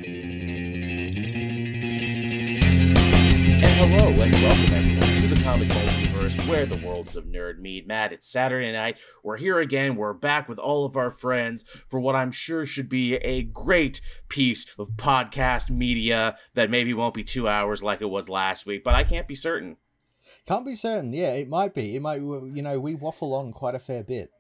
Hello and welcome everyone to the comic multiverse where the worlds of nerd meet. Matt, it's Saturday night. We're here again. We're back with all of our friends for what I'm sure should be a great piece of podcast media that maybe won't be 2 hours like it was last week, but I can't be certain. Can't be certain. Yeah, it might be. It might, you know, we waffle on quite a fair bit.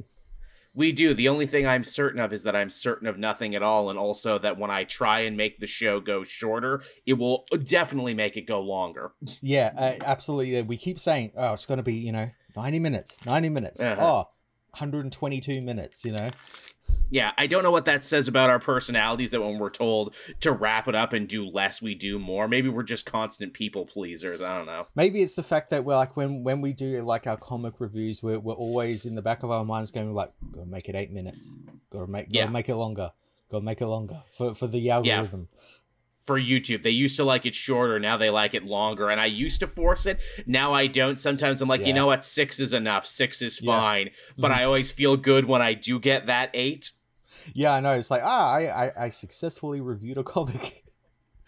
We do. The only thing I'm certain of is that I'm certain of nothing at all, and also that when I try and make the show go shorter, it will definitely make it go longer. Yeah, absolutely. We keep saying, oh, it's going to be, 90 minutes, 90 minutes. Uh-huh. Oh, 122 minutes, Yeah, I don't know what that says about our personalities, that when we're told to wrap it up and do less, we do more. Maybe we're just constant people pleasers. I don't know. Maybe it's the fact that we're like, when we do like our comic reviews, we're always in the back of our minds going like, gotta make it 8 minutes. Gotta make it longer. Gotta make it longer for the algorithm. Yeah. For YouTube, they used to like it shorter, now they like it longer, and I used to force it, now I don't. Sometimes I'm like, you know what, 6 is enough, 6 is fine, but I always feel good when I do get that 8. Yeah, I know, it's like, I successfully reviewed a comic.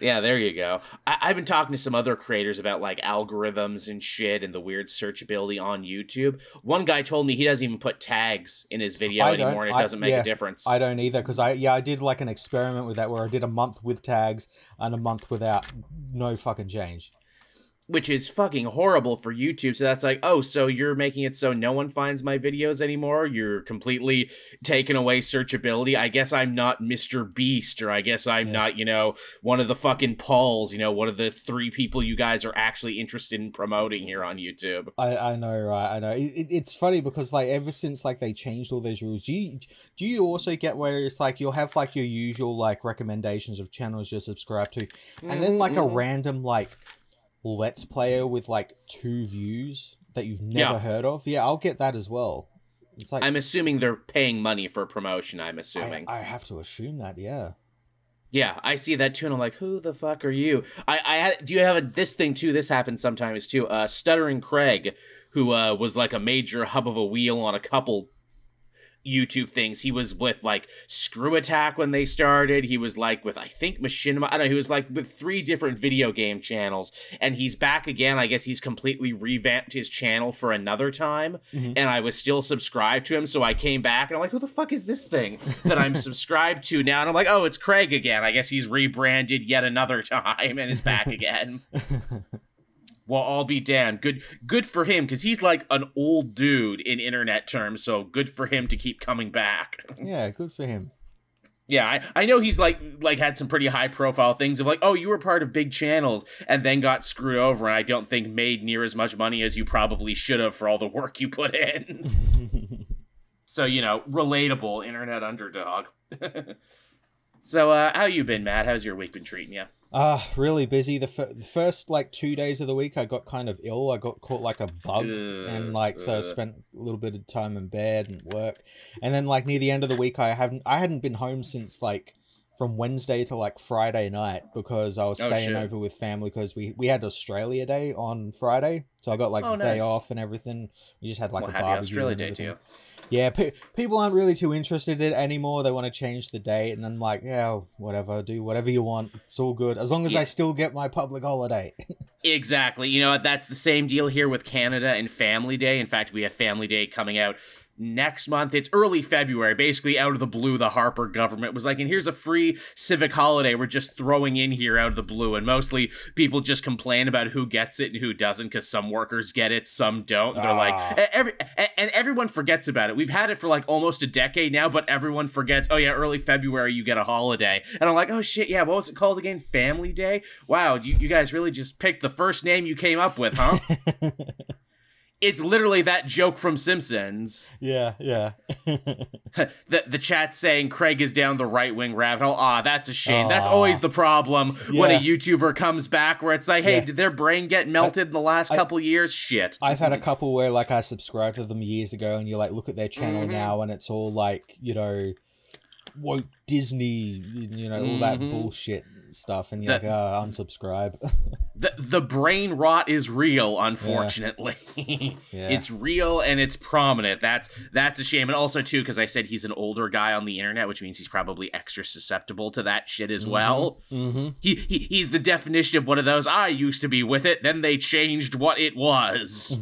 Yeah, there you go. I've been talking to some other creators about like algorithms and shit and the weird searchability on YouTube. One guy told me he doesn't even put tags in his video anymore, and it doesn't make a difference. I don't either, because I did like an experiment with that where I did a month with tags and a month without. No fucking change. Which is fucking horrible for YouTube. So that's like, oh, so you're making it so no one finds my videos anymore? You're completely taking away searchability? I guess I'm not Mr. Beast, or I guess I'm not, one of the fucking Pauls, one of the 3 people you guys are actually interested in promoting here on YouTube. I know, right? I know. It's funny because, like, ever since, like, they changed all those rules, do you also get where it's like you'll have, like, your usual, like, recommendations of channels you subscribe to, and then, like, a random, like, Let's Player with like 2 views that you've never heard of? Yeah, I'll get that as well. It's like, I'm assuming they're paying money for promotion, I'm assuming. I have to assume that, yeah. Yeah, I see that too, and I'm like, who the fuck are you? Do you have this thing too? This happens sometimes too. Stuttering Craig, who was like a major hub of a wheel on a couple YouTube things. He was with like Screw Attack when they started. He was like with, I think, Machinima. I don't know. He was like with 3 different video game channels, and he's back again. I guess he's completely revamped his channel for another time, and I was still subscribed to him, so I came back and I'm like, who the fuck is this thing that I'm subscribed to now? And I'm like, oh, it's Craig again. I guess he's rebranded yet another time and is back again. Well, I'll be damned. Good for him, because he's like an old dude in internet terms, so good for him to keep coming back. Yeah, good for him. Yeah, I know he's like had some pretty high profile things of like, oh, you were part of big channels and then got screwed over, and I don't think made near as much money as you probably should have for all the work you put in. So, relatable internet underdog. So, how you been, Matt? How's your week been treating you? Really busy. The first like 2 days of the week I got kind of ill. I got caught like a bug, and like so I spent a little bit of time in bed and work. And then like near the end of the week I hadn't been home since like from Wednesday to like Friday night, because I was staying over with family, because we had Australia Day on Friday. So I got like a day off and everything. We just had like a barbecue. Happy Australia Day to you. Yeah, people aren't really too interested in it anymore. They want to change the date, and I'm like, yeah, whatever, do whatever you want. It's all good, as long as I still get my public holiday. Exactly. That's the same deal here with Canada and Family Day. In fact, we have Family Day coming out next month. It's early February. Basically, out of the blue, the Harper government was like, and here's a free civic holiday we're just throwing in here out of the blue. And mostly people just complain about who gets it and who doesn't, because some workers get it, some don't. They're like, everyone forgets about it. We've had it for like almost a decade now, but everyone forgets, oh yeah, early February, you get a holiday. And I'm like, oh shit, yeah, what was it called again? Family Day? Wow, you guys really just picked the first name you came up with, huh? It's literally that joke from Simpsons. Yeah. the chat saying Craig is down the right-wing rabbit hole. That's a shame. That's always the problem when a YouTuber comes back, where it's like, hey, did their brain get melted in the last couple years? Shit. I've had a couple where like I subscribed to them years ago, and you like look at their channel now, and it's all like, woke Disney, all that bullshit. stuff, and you're like, oh, unsubscribe. The brain rot is real, unfortunately. Yeah. It's real and it's prominent. That's a shame. And also, too, because I said he's an older guy on the internet, which means he's probably extra susceptible to that shit as well. He's the definition of one of those, I used to be with it, then they changed what it was.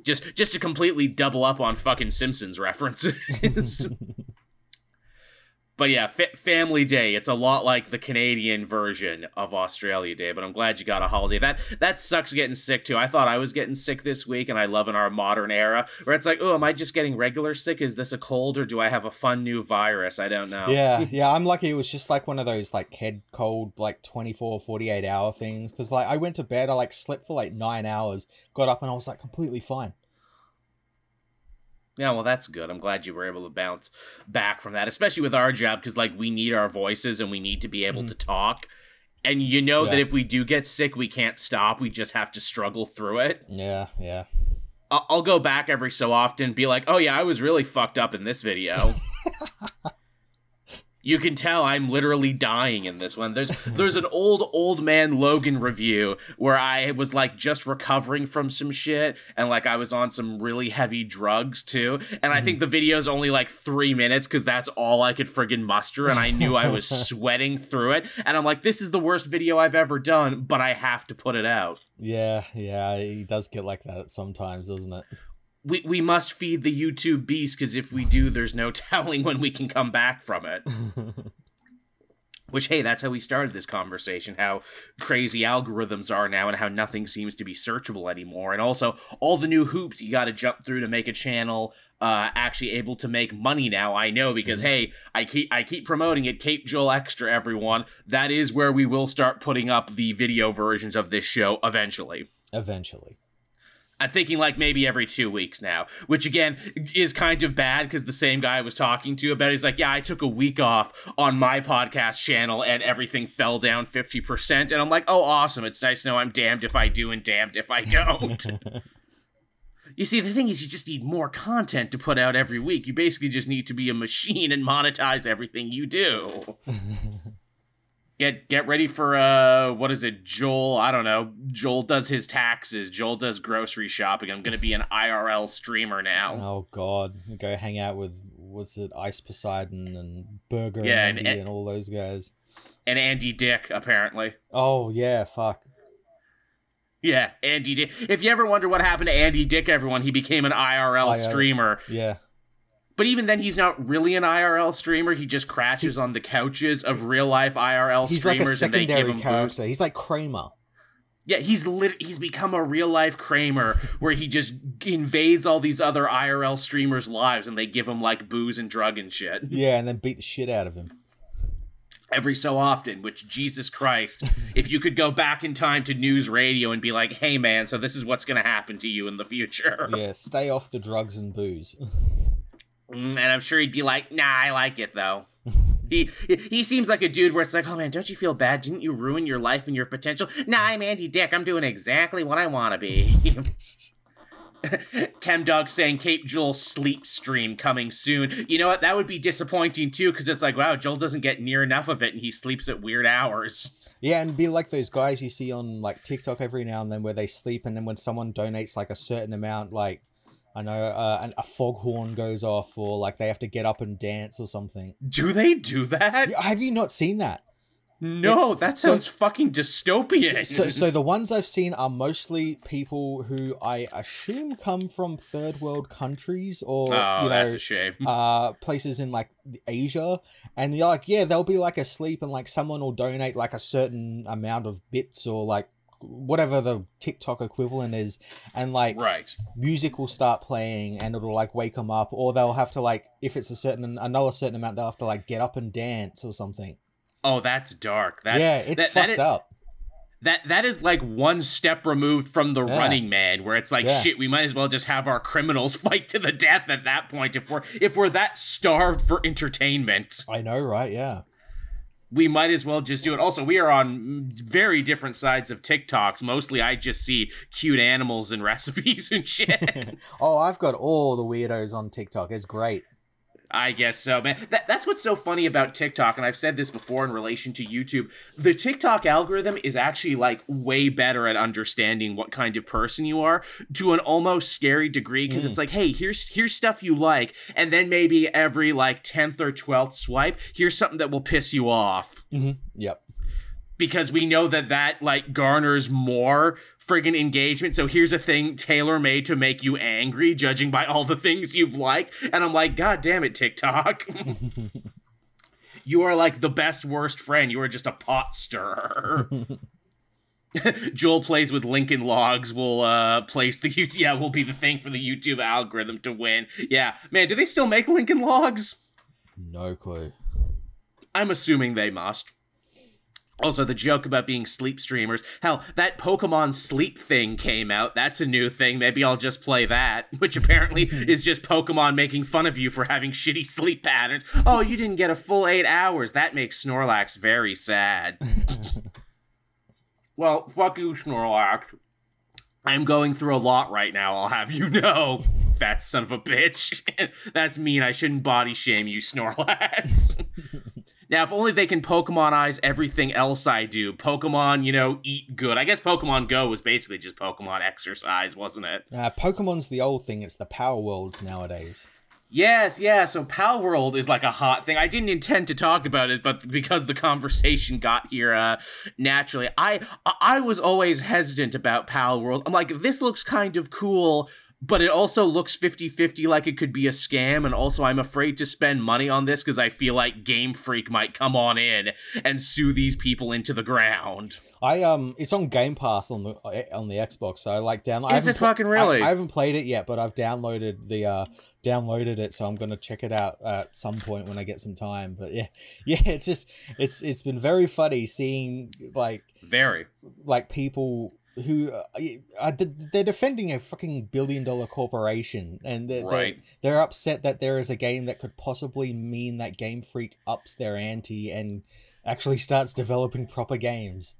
Just to completely double up on fucking Simpsons references. But yeah, Family Day, it's a lot like the Canadian version of Australia Day, but I'm glad you got a holiday. That sucks getting sick, too. I thought I was getting sick this week, and I love in our modern era, where it's like, oh, am I just getting regular sick? Is this a cold, or do I have a fun new virus? I don't know. Yeah, I'm lucky it was just like one of those, like, head cold, like, 24, 48-hour things, because, like, I went to bed, I, like, slept for, like, 9 hours, got up, and I was, like, completely fine. Yeah, well, that's good. I'm glad you were able to bounce back from that, especially with our job, because, like, we need our voices and we need to be able to talk. And you know that if we do get sick, we can't stop. We just have to struggle through it. Yeah. I'll go back every so often and be like, oh, yeah, I was really fucked up in this video. You can tell I'm literally dying in this one. There's an old man Logan review where I was like just recovering from some shit and like I was on some really heavy drugs too. And I think the video's only like 3 minutes because that's all I could friggin' muster. And I knew I was sweating through it. And I'm like, this is the worst video I've ever done, but I have to put it out. Yeah, he does get like that sometimes, doesn't it? We must feed the YouTube beast, because if we do, there's no telling when we can come back from it. Which, hey, that's how we started this conversation, how crazy algorithms are now and how nothing seems to be searchable anymore. And also, all the new hoops you got to jump through to make a channel actually able to make money now. I know, because, hey, I keep promoting it, Cape Joel Extra, everyone. That is where we will start putting up the video versions of this show eventually. I'm thinking like maybe every 2 weeks now, which again is kind of bad because the same guy I was talking to about it, he's like, yeah, I took a week off on my podcast channel and everything fell down 50%. And I'm like, oh, awesome. It's nice to know I'm damned if I do and damned if I don't. You see, the thing is you just need more content to put out every week. You basically just need to be a machine and monetize everything you do. Get ready for, what is it, Joel? I don't know. Joel does his taxes. Joel does grocery shopping. I'm going to be an IRL streamer now. Oh, God. Go hang out with, what's it, Ice Poseidon and Burger Andy and all those guys. And Andy Dick, apparently. Oh, yeah, fuck. Yeah, Andy Dick. If you ever wonder what happened to Andy Dick, everyone, he became an IRL streamer. Yeah. But even then, he's not really an IRL streamer. He just crashes on the couches of real-life IRL he's streamers. He's like a secondary and they give him character. boost. He's like Kramer. Yeah, he's become a real-life Kramer where he just invades all these other IRL streamers' lives and they give him, like, booze and drug and shit. Yeah, and then beat the shit out of him. Every so often, which, Jesus Christ, if you could go back in time to news radio and be like, hey, man, so this is what's going to happen to you in the future. Yeah, stay off the drugs and booze. And I'm sure he'd be like, nah, I like it, though. He seems like a dude where it's like, oh, man, don't you feel bad? Didn't you ruin your life and your potential? Nah, I'm Andy Dick. I'm doing exactly what I want to be. Chemdog saying Cape Joel sleep stream coming soon. You know what? That would be disappointing, too, because it's like, wow, Joel doesn't get near enough of it, and he sleeps at weird hours. Yeah, and be like those guys you see on, like, TikTok every now and then where they sleep, and then when someone donates, like, a certain amount, like, I know a foghorn goes off, or like they have to get up and dance or something. Do they do that? Have you not seen that? No, that sounds fucking dystopian. So the ones I've seen are mostly people who I assume come from third world countries or that's a shame. Places in like Asia, and you're like, yeah, they'll be like asleep, and like someone will donate like a certain amount of bits or like whatever the TikTok equivalent is, and like music will start playing and it'll like wake them up, or they'll have to like, if it's another certain amount, they'll have to like get up and dance or something. Oh, that's dark. It's fucked up. That is like one step removed from the Running Man, where it's like, shit, we might as well just have our criminals fight to the death at that point if we're that starved for entertainment. I know, right? Yeah. We might as well just do it. Also, we are on very different sides of TikToks. Mostly, I just see cute animals and recipes and shit. Oh, I've got all the weirdos on TikTok. It's great. I guess so, man. That's what's so funny about TikTok, and I've said this before in relation to YouTube. The TikTok algorithm is actually, like, way better at understanding what kind of person you are to an almost scary degree, because it's like, hey, here's stuff you like, and then maybe every, like, 10th or 12th swipe, here's something that will piss you off. Yep. Because we know that, like, garners more friggin' engagement. So here's a thing tailor-made to make you angry, judging by all the things you've liked. And I'm like, God damn it, TikTok. You are like the best worst friend. You are just a pot stirrer. Joel plays with Lincoln Logs will place the YouTube. Yeah, will be the thing for the YouTube algorithm to win. Yeah, man, do they still make Lincoln Logs? No clue. I'm assuming they must. Also, the joke about being sleep streamers. Hell, that Pokemon sleep thing came out. That's a new thing. Maybe I'll just play that. Which apparently is just Pokemon making fun of you for having shitty sleep patterns. Oh, you didn't get a full 8 hours. That makes Snorlax very sad. Well, fuck you, Snorlax. I'm going through a lot right now, I'll have you know. Fat son of a bitch. That's mean. I shouldn't body shame you, Snorlax. Now, if only they can Pokemonize everything else I do. Pokemon, you know, eat good. I guess Pokemon Go was basically just Pokemon exercise, wasn't it? Pokemon's the old thing. It's the Power Worlds nowadays. Yes, yeah, so Pal World is like a hot thing. I didn't intend to talk about it, but because the conversation got here naturally, I was always hesitant about Pal World. I'm like, this looks kind of cool, but it also looks 50-50 like it could be a scam, and also I'm afraid to spend money on this because I feel like Game Freak might come on in and sue these people into the ground. It's on Game Pass on the Xbox, so I like download. Is it fucking really? I haven't played it yet, but I've downloaded it, so I'm gonna check it out at some point when I get some time. But yeah, it's been very funny seeing like people who they're defending a fucking billion-dollar corporation, and they're upset that there is a game that could possibly mean that Game Freak ups their ante and actually starts developing proper games.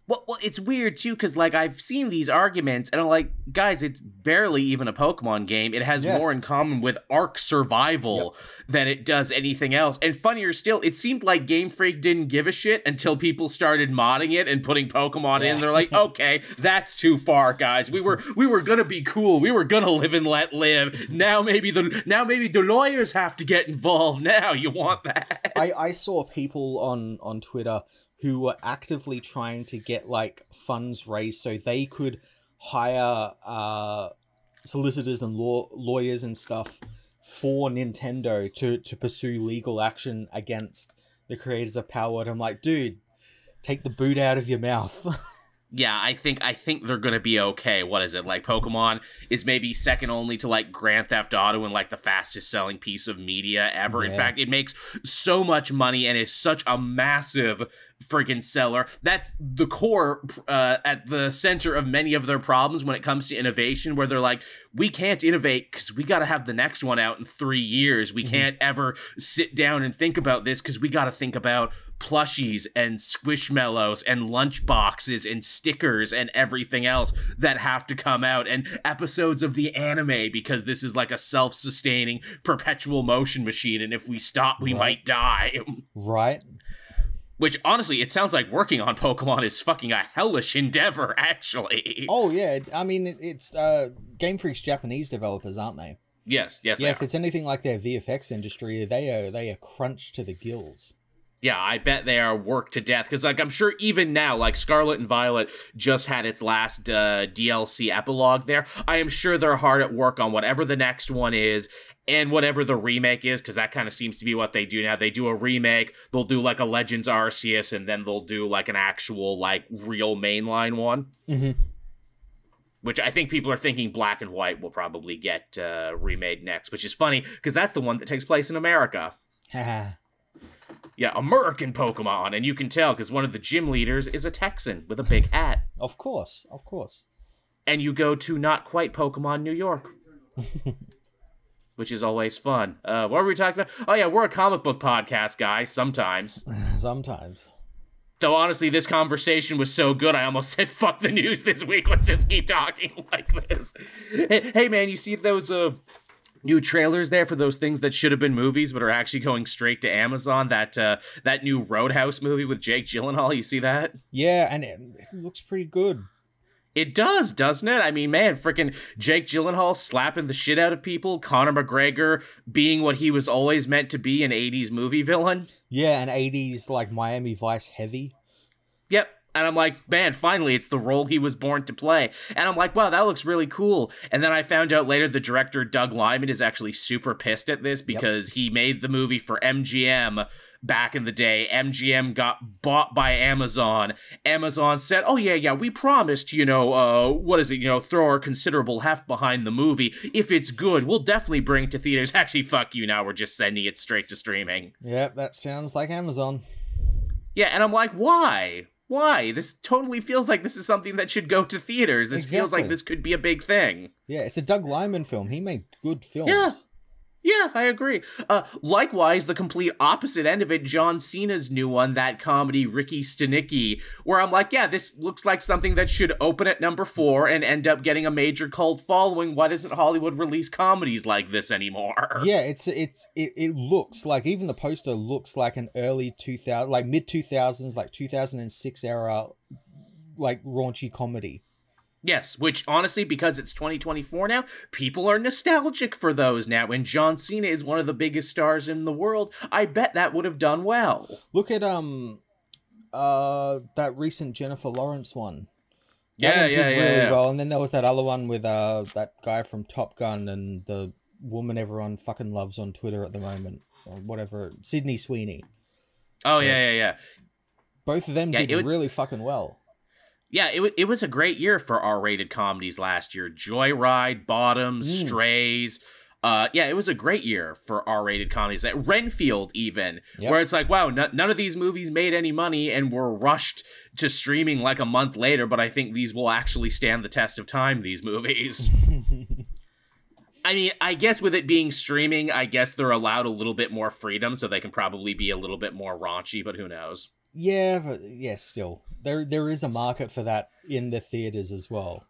Well, it's weird, too, because, like, I've seen these arguments, and I'm like, guys, it's barely even a Pokemon game. It has more in common with Ark Survival than it does anything else. And funnier still, it seemed like Game Freak didn't give a shit until people started modding it and putting Pokemon in. They're like, okay, that's too far, guys. We were gonna be cool. We were gonna live and let live. Now maybe the lawyers have to get involved. Now you want that? I saw people on Twitter who were actively trying to get like funds raised so they could hire solicitors and lawyers and stuff for Nintendo to pursue legal action against the creators of Power Word. I'm like, dude, take the boot out of your mouth. Yeah, I think they're gonna be okay. What is it, like Pokemon is maybe second only to like Grand Theft Auto and like the fastest selling piece of media ever. In fact, it makes so much money and is such a massive friggin' seller. That's the core at the center of many of their problems when it comes to innovation, where they're like, we can't innovate because we got to have the next one out in 3 years. We can't ever sit down and think about this because we got to think about plushies and squishmallows and lunch boxes and stickers and everything else that have to come out, and episodes of the anime, because this is like a self-sustaining perpetual motion machine, and if we stop we might die. Right. Which, honestly, it sounds like working on Pokemon is fucking a hellish endeavor, actually. Oh, yeah. I mean, it's Game Freak's Japanese developers, aren't they? Yes, yeah, if it's anything like their VFX industry, they are crunched to the gills. Yeah, I bet they are worked to death, because like I'm sure even now, like Scarlet and Violet just had its last DLC epilogue there. I am sure they're hard at work on whatever the next one is, and whatever the remake is, because that kind of seems to be what they do now. They do a remake, they'll do like a Legends Arceus, and then they'll do like an actual like real mainline one. Which I think people are thinking Black and White will probably get remade next, which is funny, because that's the one that takes place in America. Yeah, American Pokemon, and you can tell because one of the gym leaders is a Texan with a big hat. Of course. And you go to Not Quite Pokemon New York. Which is always fun. What were we talking about? Oh yeah, we're a comic book podcast, guys, sometimes. Sometimes. Though honestly, this conversation was so good, I almost said, fuck the news this week, let's just keep talking like this. Hey man, you see those new trailers there for those things that should have been movies but are actually going straight to Amazon. That new Roadhouse movie with Jake Gyllenhaal, you see that? Yeah, and it looks pretty good. It does, doesn't it? I mean, man, freaking Jake Gyllenhaal slapping the shit out of people, Conor McGregor being what he was always meant to be, an 80s movie villain. Yeah, an 80s, like, Miami Vice heavy. Yep. And I'm like, man, finally, it's the role he was born to play. And I'm like, wow, that looks really cool. And then I found out later the director, Doug Liman, is actually super pissed at this because he made the movie for MGM back in the day. MGM got bought by Amazon. Amazon said, oh, yeah, we promised, throw our considerable heft behind the movie. If it's good, we'll definitely bring it to theaters. Actually, fuck you, now we're just sending it straight to streaming. Yep, that sounds like Amazon. Yeah, and I'm like, why? Why? This totally feels like this is something that should go to theaters. This feels like this could be a big thing. Yeah, it's a Doug Liman film. He made good films. Yeah, I agree. Likewise, the complete opposite end of it, John Cena's new one, that comedy Ricky Stenicki, where I'm like, yeah, this looks like something that should open at number 4 and end up getting a major cult following. Why doesn't Hollywood release comedies like this anymore? Yeah, it looks like, even the poster looks like an early 2000, like mid 2000s, like 2006 era, like raunchy comedy. Yes, which honestly, because it's 2024 now, people are nostalgic for those now, and John Cena is one of the biggest stars in the world. I bet that would have done well. Look at that recent Jennifer Lawrence one. That did really well. And then there was that other one with that guy from Top Gun and the woman everyone fucking loves on Twitter at the moment, or whatever, Sydney Sweeney. Oh yeah. Both of them did really fucking well. Yeah, it was a great year for R-rated comedies last year. Joyride, Bottoms, Strays. It was a great year for R-rated comedies. Renfield, even, where it's like, wow, none of these movies made any money and were rushed to streaming like a month later, but I think these will actually stand the test of time, these movies. I mean, I guess with it being streaming, I guess they're allowed a little bit more freedom, so they can probably be a little bit more raunchy, but who knows? Yeah, but still. There is a market for that in the theaters as well.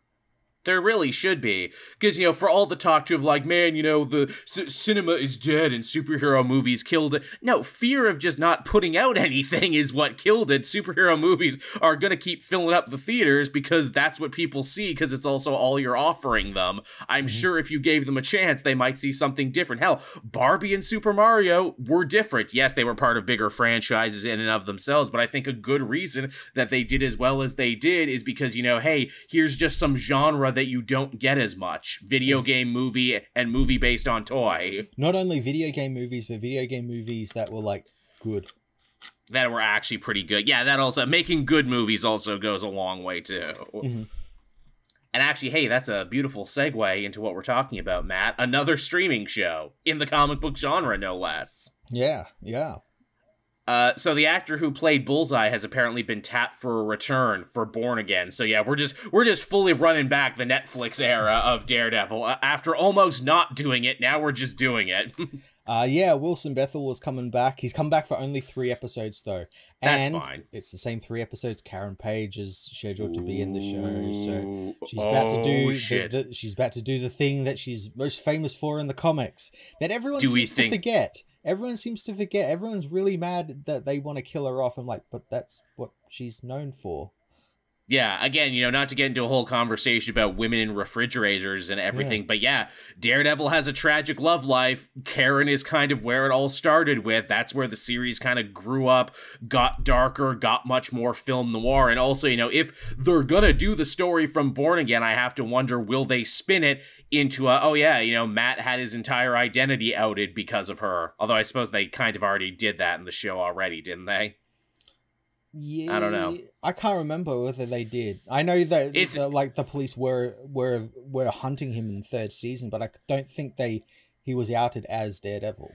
There really should be. Because, for all the talk to of like, man, the cinema is dead and superhero movies killed it. No, fear of just not putting out anything is what killed it. Superhero movies are going to keep filling up the theaters because that's what people see, because it's also all you're offering them. I'm sure if you gave them a chance, they might see something different. Hell, Barbie and Super Mario were different. Yes, they were part of bigger franchises in and of themselves, but I think a good reason that they did as well as they did is because, hey, here's just some genre that you don't get as much. Video game movie and movie based on toy. Not only video game movies, but video game movies that were like good. That were actually pretty good. Yeah, that also, making good movies also goes a long way too. And actually, hey, that's a beautiful segue into what we're talking about, Matt. Another streaming show in the comic book genre, no less. Yeah. So the actor who played Bullseye has apparently been tapped for a return for Born Again. So yeah, we're just fully running back the Netflix era of Daredevil. After almost not doing it, now we're just doing it. Wilson Bethel is coming back. He's come back for only 3 episodes though. And that's fine. It's the same 3 episodes. Karen Page is scheduled to be in the show, so she's about to do she's about to do the thing that she's most famous for in the comics that everyone seems to forget. Everyone seems to forget. Everyone's really mad that they want to kill her off. I'm like, but that's what she's known for. Yeah, again, not to get into a whole conversation about women in refrigerators and everything, but yeah, Daredevil has a tragic love life. Karen is kind of where it all started with. That's where the series kind of grew up, got darker, got much more film noir. And also, if they're gonna do the story from Born Again, I have to wonder, will they spin it into Matt had his entire identity outed because of her. Although I suppose they kind of already did that in the show already, didn't they? Yeah, I don't know. I can't remember whether they did. I know that the police were hunting him in the 3rd season, but I don't think he was outed as Daredevil.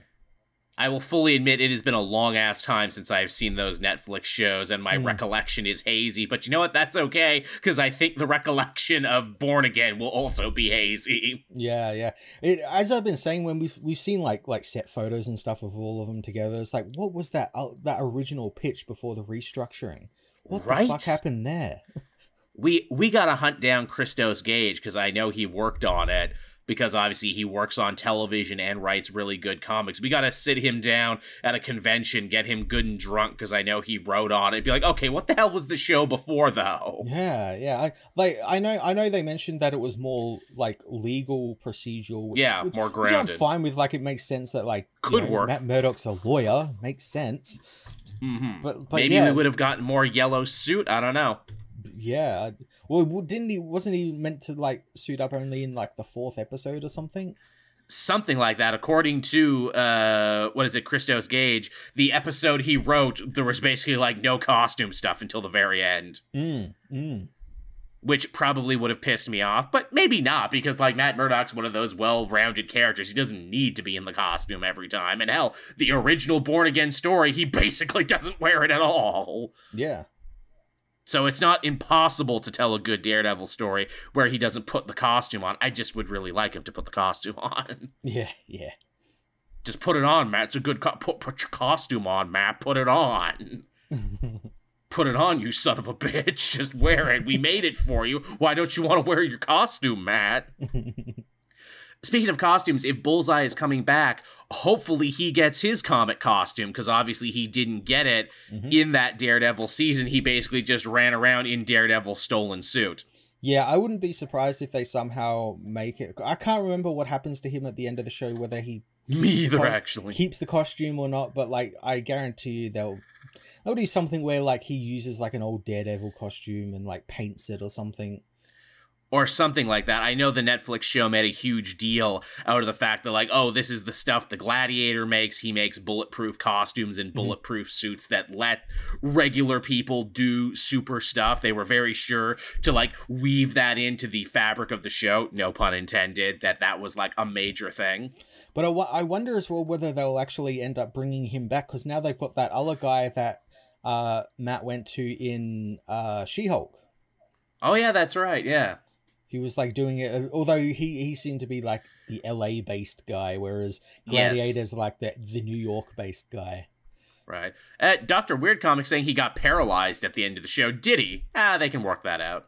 I will fully admit it has been a long-ass time since I've seen those Netflix shows, and my recollection is hazy. But you know what? That's okay, because I think the recollection of Born Again will also be hazy. Yeah. As I've been saying, when we've seen like set photos and stuff of all of them together, it's like, what was that original pitch before the restructuring? What the fuck happened there? We gotta hunt down Christos Gage, because I know he worked on it. because obviously he works on television and writes really good comics. We got to sit him down at a convention, get him good and drunk, because I know he wrote on it. Be like, okay, what the hell was the show before, though? Yeah. I know they mentioned that it was more like legal procedural. Which, more grounded. Which I'm fine with. Like, it makes sense that like could work. Matt Murdock's a lawyer. Makes sense. Mm-hmm. But maybe we would have gotten more yellow suit. I don't know. Yeah. Well, wasn't he meant to like suit up only in like the 4th episode or something? Something like that. According to Christos Gage, the episode he wrote, there was basically like no costume stuff until the very end. Which probably would have pissed me off, but maybe not, because like Matt Murdock's one of those well-rounded characters. He doesn't need to be in the costume every time. And hell, the original Born Again story, he basically doesn't wear it at all. Yeah. So it's not impossible to tell a good Daredevil story where he doesn't put the costume on. I just would really like him to put the costume on. Yeah. Just put it on, Matt. It's a good put your costume on, Matt. Put it on. Put it on, you son of a bitch. Just wear it. We made it for you. Why don't you want to wear your costume, Matt? Speaking of costumes, if Bullseye is coming back, hopefully he gets his comic costume, because obviously he didn't get it in that Daredevil season. He basically just ran around in Daredevil's stolen suit. Yeah, I wouldn't be surprised if they somehow make it. I can't remember what happens to him at the end of the show, whether he keeps the costume or not, but like I guarantee you they'll do something where like he uses like an old Daredevil costume and like paints it or something. Or something like that. I know the Netflix show made a huge deal out of the fact that, like, oh, this is the stuff the Gladiator makes. He makes bulletproof costumes and bulletproof suits that let regular people do super stuff. They were very sure to, like, weave that into the fabric of the show. No pun intended. That was, like, a major thing. But I wonder as well whether they'll actually end up bringing him back, because now they've got that other guy that Matt went to in She-Hulk. Oh, yeah, that's right. Yeah. He was like doing it, although he seemed to be like the LA based guy, whereas Gladiator's like the New York based guy. Right. Dr. Weird Comics saying he got paralyzed at the end of the show. Did he? They can work that out.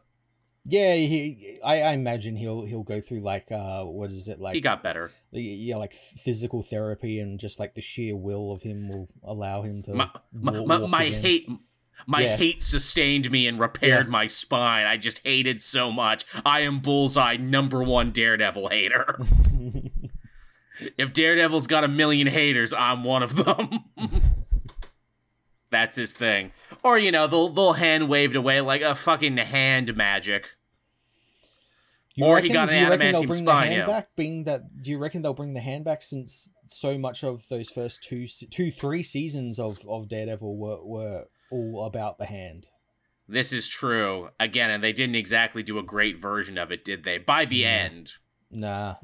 Yeah, I imagine he'll go through like what is it like? He got better. Yeah, like physical therapy, and just like the sheer will of him will allow him to. My hate sustained me and repaired my spine. I just hated so much. I am Bullseye, #1 Daredevil hater. If Daredevil's got 1 million haters, I'm one of them. That's his thing. Or, you know, they'll hand wave it away like a fucking hand magic. He got an adamantium spine. Do you reckon they'll bring the hand back, since so much of those first 3 seasons of Daredevil were all about the hand? This is true. Again, and they didn't exactly do a great version of it, did they? By the end. Nah.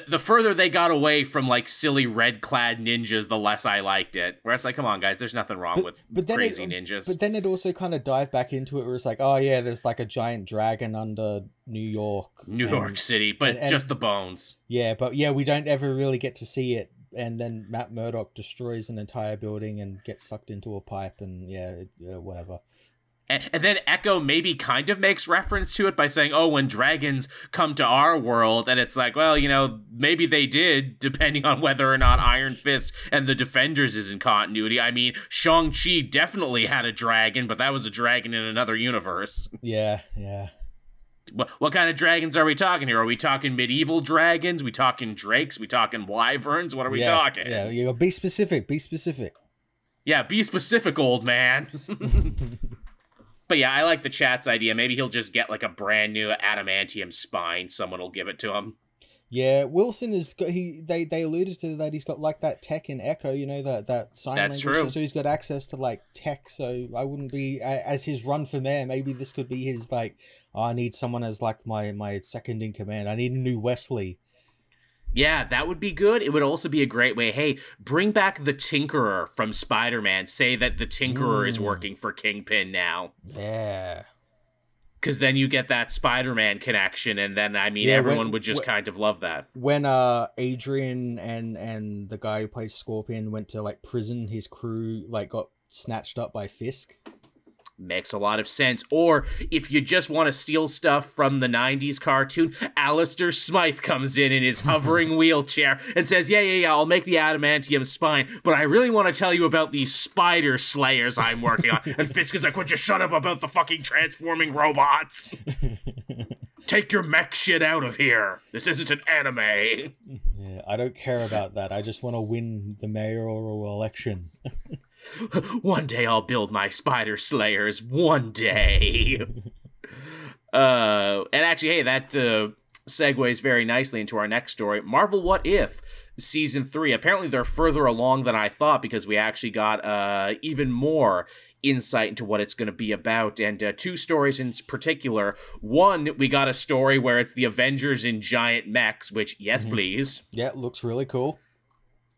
The further they got away from, like, silly red-clad ninjas, the less I liked it. Where it's like, come on, guys, there's nothing wrong with crazy ninjas. But then it also kind of dived back into it, where it's like, oh yeah, there's like a giant dragon under New York City, but just the bones. Yeah, but yeah, we don't ever really get to see it. And then Matt Murdock destroys an entire building and gets sucked into a pipe, and whatever. And then Echo maybe kind of makes reference to it by saying, oh, when dragons come to our world, and it's like, well, you know, maybe they did, depending on whether or not Iron Fist and the Defenders is in continuity. I mean, Shang-Chi definitely had a dragon, but that was a dragon in another universe. Yeah. What kind of dragons are we talking here? Are we talking medieval dragons? We talking drakes? We talking wyverns? What are we talking? Yeah, you know, be specific. Yeah, be specific, old man. But yeah, I like the chat's idea. Maybe he'll just get like a brand new adamantium spine. Someone will give it to him. Yeah, Wilson is. They alluded to that. He's got like that tech in Echo. You know that sign language. True. So he's got access to like tech. So I wouldn't be as his run for mayor. Maybe this could be his like. Oh, I need someone as like my second in command. I need a new Wesley. Yeah, that would be good. It would also be a great way. Hey, bring back the Tinkerer from Spider-Man. Say that the Tinkerer is working for Kingpin now. Yeah. Because then you get that Spider-Man connection, and then, I mean, everyone would just kind of love that. When Adrian and the guy who plays Scorpion went to, like, prison, his crew, like, got snatched up by Fisk. Makes a lot of sense. Or if you just want to steal stuff from the 90s cartoon, Alistair Smythe comes in his hovering wheelchair and says, yeah, I'll make the adamantium spine, but I really want to tell you about these spider slayers I'm working on. And Fisk is like, would you shut up about the fucking transforming robots? Take your mech shit out of here. This isn't an anime. Yeah, I don't care about that. I just want to win the mayoral election. One day I'll build my spider slayers. One day. And actually, hey, that segues very nicely into our next story. Marvel What If Season 3. Apparently they're further along than I thought, because we actually got even more insight into what it's going to be about, and two stories in particular. One, we got a story where it's the Avengers in giant mechs, which, yes, please. Yeah, it looks really cool.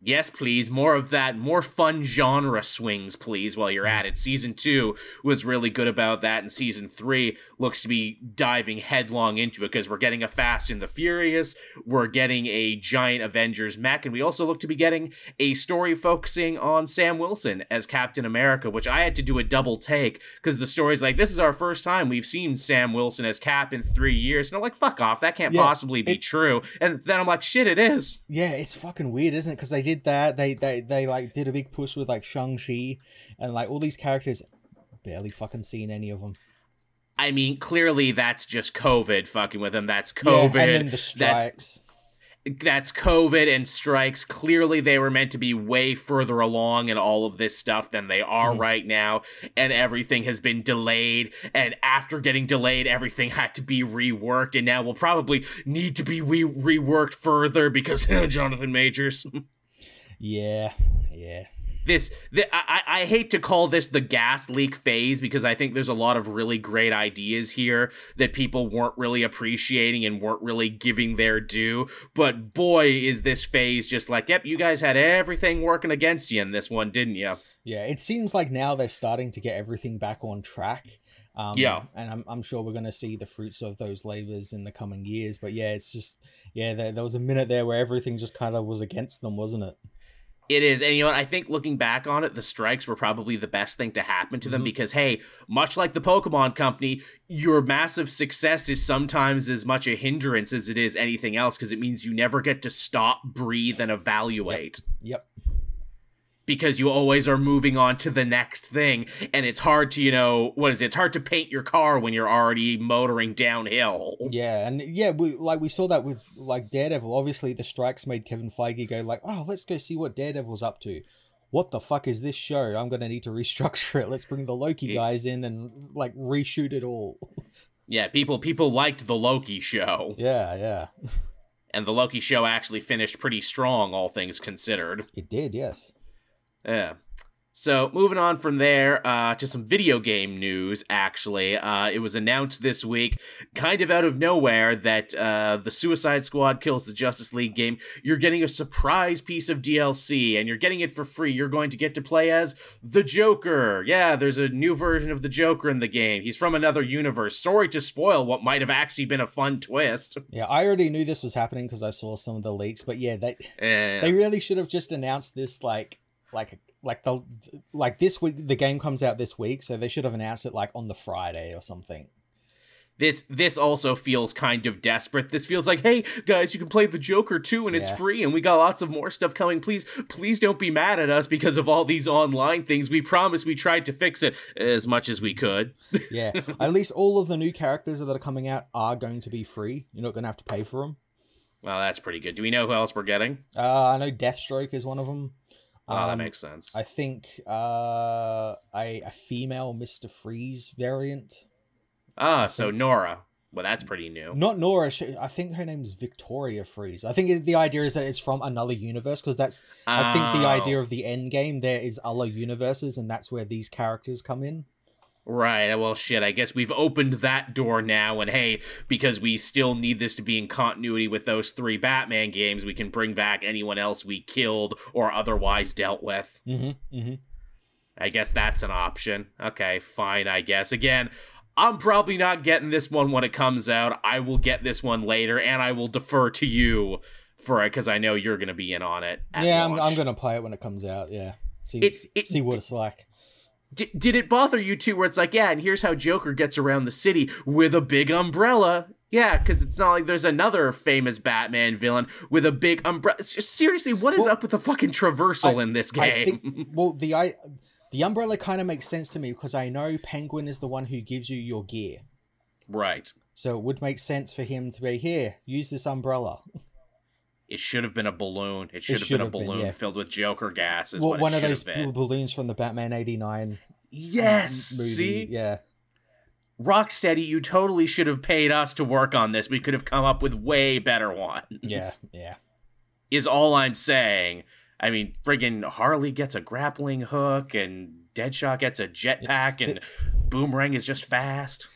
Yes, please. More of that. More fun genre swings, please, while you're at it. Season 2 was really good about that, and Season 3 looks to be diving headlong into it, because we're getting a Fast and the Furious, we're getting a giant Avengers mech, and we also look to be getting a story focusing on Sam Wilson as Captain America, which I had to do a double take, because the story's like, this is our first time we've seen Sam Wilson as Cap in 3 years, and I'm like, fuck off, that can't possibly be true. And then I'm like, shit, it is. Yeah, it's fucking weird, isn't it? Because they did that. They like did a big push with like Shang-Chi and like all these characters. Barely fucking seen any of them. I mean, clearly that's just COVID fucking with them. That's COVID. Yeah, and then the strikes. That's COVID and strikes. Clearly they were meant to be way further along in all of this stuff than they are right now, and everything has been delayed, and after getting delayed, everything had to be reworked, and now will probably need to be reworked further because Jonathan Majors. Yeah. I hate to call this the gas leak phase, because I think there's a lot of really great ideas here that people weren't really appreciating and weren't really giving their due. But boy, is this phase just like, yep, you guys had everything working against you in this one, didn't you? Yeah, it seems like now they're starting to get everything back on track. And I'm sure we're going to see the fruits of those labors in the coming years. But yeah, it's just, there was a minute there where everything just kind of was against them, wasn't it? It is. And you know what? I think looking back on it, the strikes were probably the best thing to happen to them, because, hey, much like the Pokemon Company, your massive success is sometimes as much a hindrance as it is anything else, because it means you never get to stop, breathe, and evaluate. Yep. Because you always are moving on to the next thing, and it's hard to, it's hard to paint your car when you're already motoring downhill. Yeah, and we saw that with like Daredevil. Obviously, the strikes made Kevin Feige go like, oh, let's go see what Daredevil's up to. What the fuck is this show? I'm gonna need to restructure it. Let's bring the Loki guys in and like reshoot it all. Yeah, people liked the Loki show. Yeah. And the Loki show actually finished pretty strong, all things considered. It did, yes. Yeah. So, moving on from there to some video game news, actually. It was announced this week, kind of out of nowhere, that the Suicide Squad Kills the Justice League game, you're getting a surprise piece of DLC, and you're getting it for free. You're going to get to play as the Joker. Yeah, there's a new version of the Joker in the game. He's from another universe. Sorry to spoil what might have actually been a fun twist. Yeah, I already knew this was happening because I saw some of the leaks, but yeah, they really should have just announced this like this week. The game comes out this week, so they should have announced it like on the Friday or something. This also feels kind of desperate. This feels like, hey guys, you can play the Joker too, and it's free, and we got lots of more stuff coming. Please don't be mad at us because of all these online things. We promise we tried to fix it as much as we could. Yeah, at least all of the new characters that are coming out are going to be free. You're not going to have to pay for them. Well, that's pretty good. Do we know who else we're getting? I know Deathstroke is one of them. Oh, that makes sense. I think a female Mr. Freeze variant. So Nora. Well, that's pretty new. Not Nora. I think her name's Victoria Freeze. I think the idea is that it's from another universe, because that's... I think the idea of the end game, there is other universes, and that's where these characters come in. Right, well, shit, I guess we've opened that door now, and hey, because we still need this to be in continuity with those 3 Batman games, we can bring back anyone else we killed or otherwise dealt with. I guess that's an option. Okay, fine, I guess. Again, I'm probably not getting this one when it comes out. I will get this one later, and I will defer to you for it, because I know you're going to be in on it. Yeah, I'm going to play it when it comes out, yeah. See what it's like. Did it bother you too, where it's like, yeah, and here's how Joker gets around the city with a big umbrella? Yeah, because it's not like there's another famous Batman villain with a big umbrella. It's just, seriously, what is up with the fucking traversal in this game? The umbrella kind of makes sense to me because I know Penguin is the one who gives you your gear. Right. So it would make sense for him to be, here, use this umbrella. It should have been a balloon. It should have been a balloon filled with Joker gas. Is what one it of should those have been. balloons from the Batman '89. Yes. Movie. See. Yeah. Rocksteady, you totally should have paid us to work on this. We could have come up with way better ones. Yeah. Yeah. Is all I'm saying. I mean, friggin' Harley gets a grappling hook, and Deadshot gets a jetpack, and Boomerang is just fast.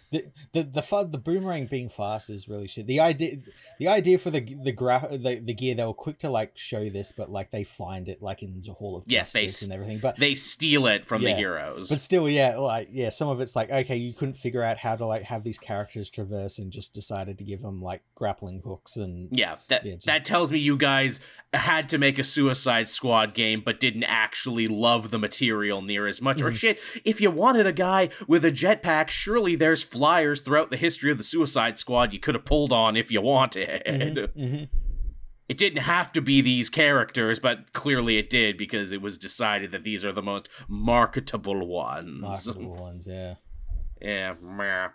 The Boomerang being fast is really shit. The idea for the gear, they were quick to like show this, but like they find it like in the Hall of Justice and everything. But they steal it from the heroes. But still, some of it's like, okay, you couldn't figure out how to like have these characters traverse, and just decided to give them like grappling hooks and that tells me you guys had to make a Suicide Squad game, but didn't actually love the material near as much. Or shit, if you wanted a guy with a jetpack, surely there's flyers throughout the history of the Suicide Squad you could have pulled on if you wanted. It didn't have to be these characters, but clearly it did, because it was decided that these are the most marketable ones. Yeah, meh.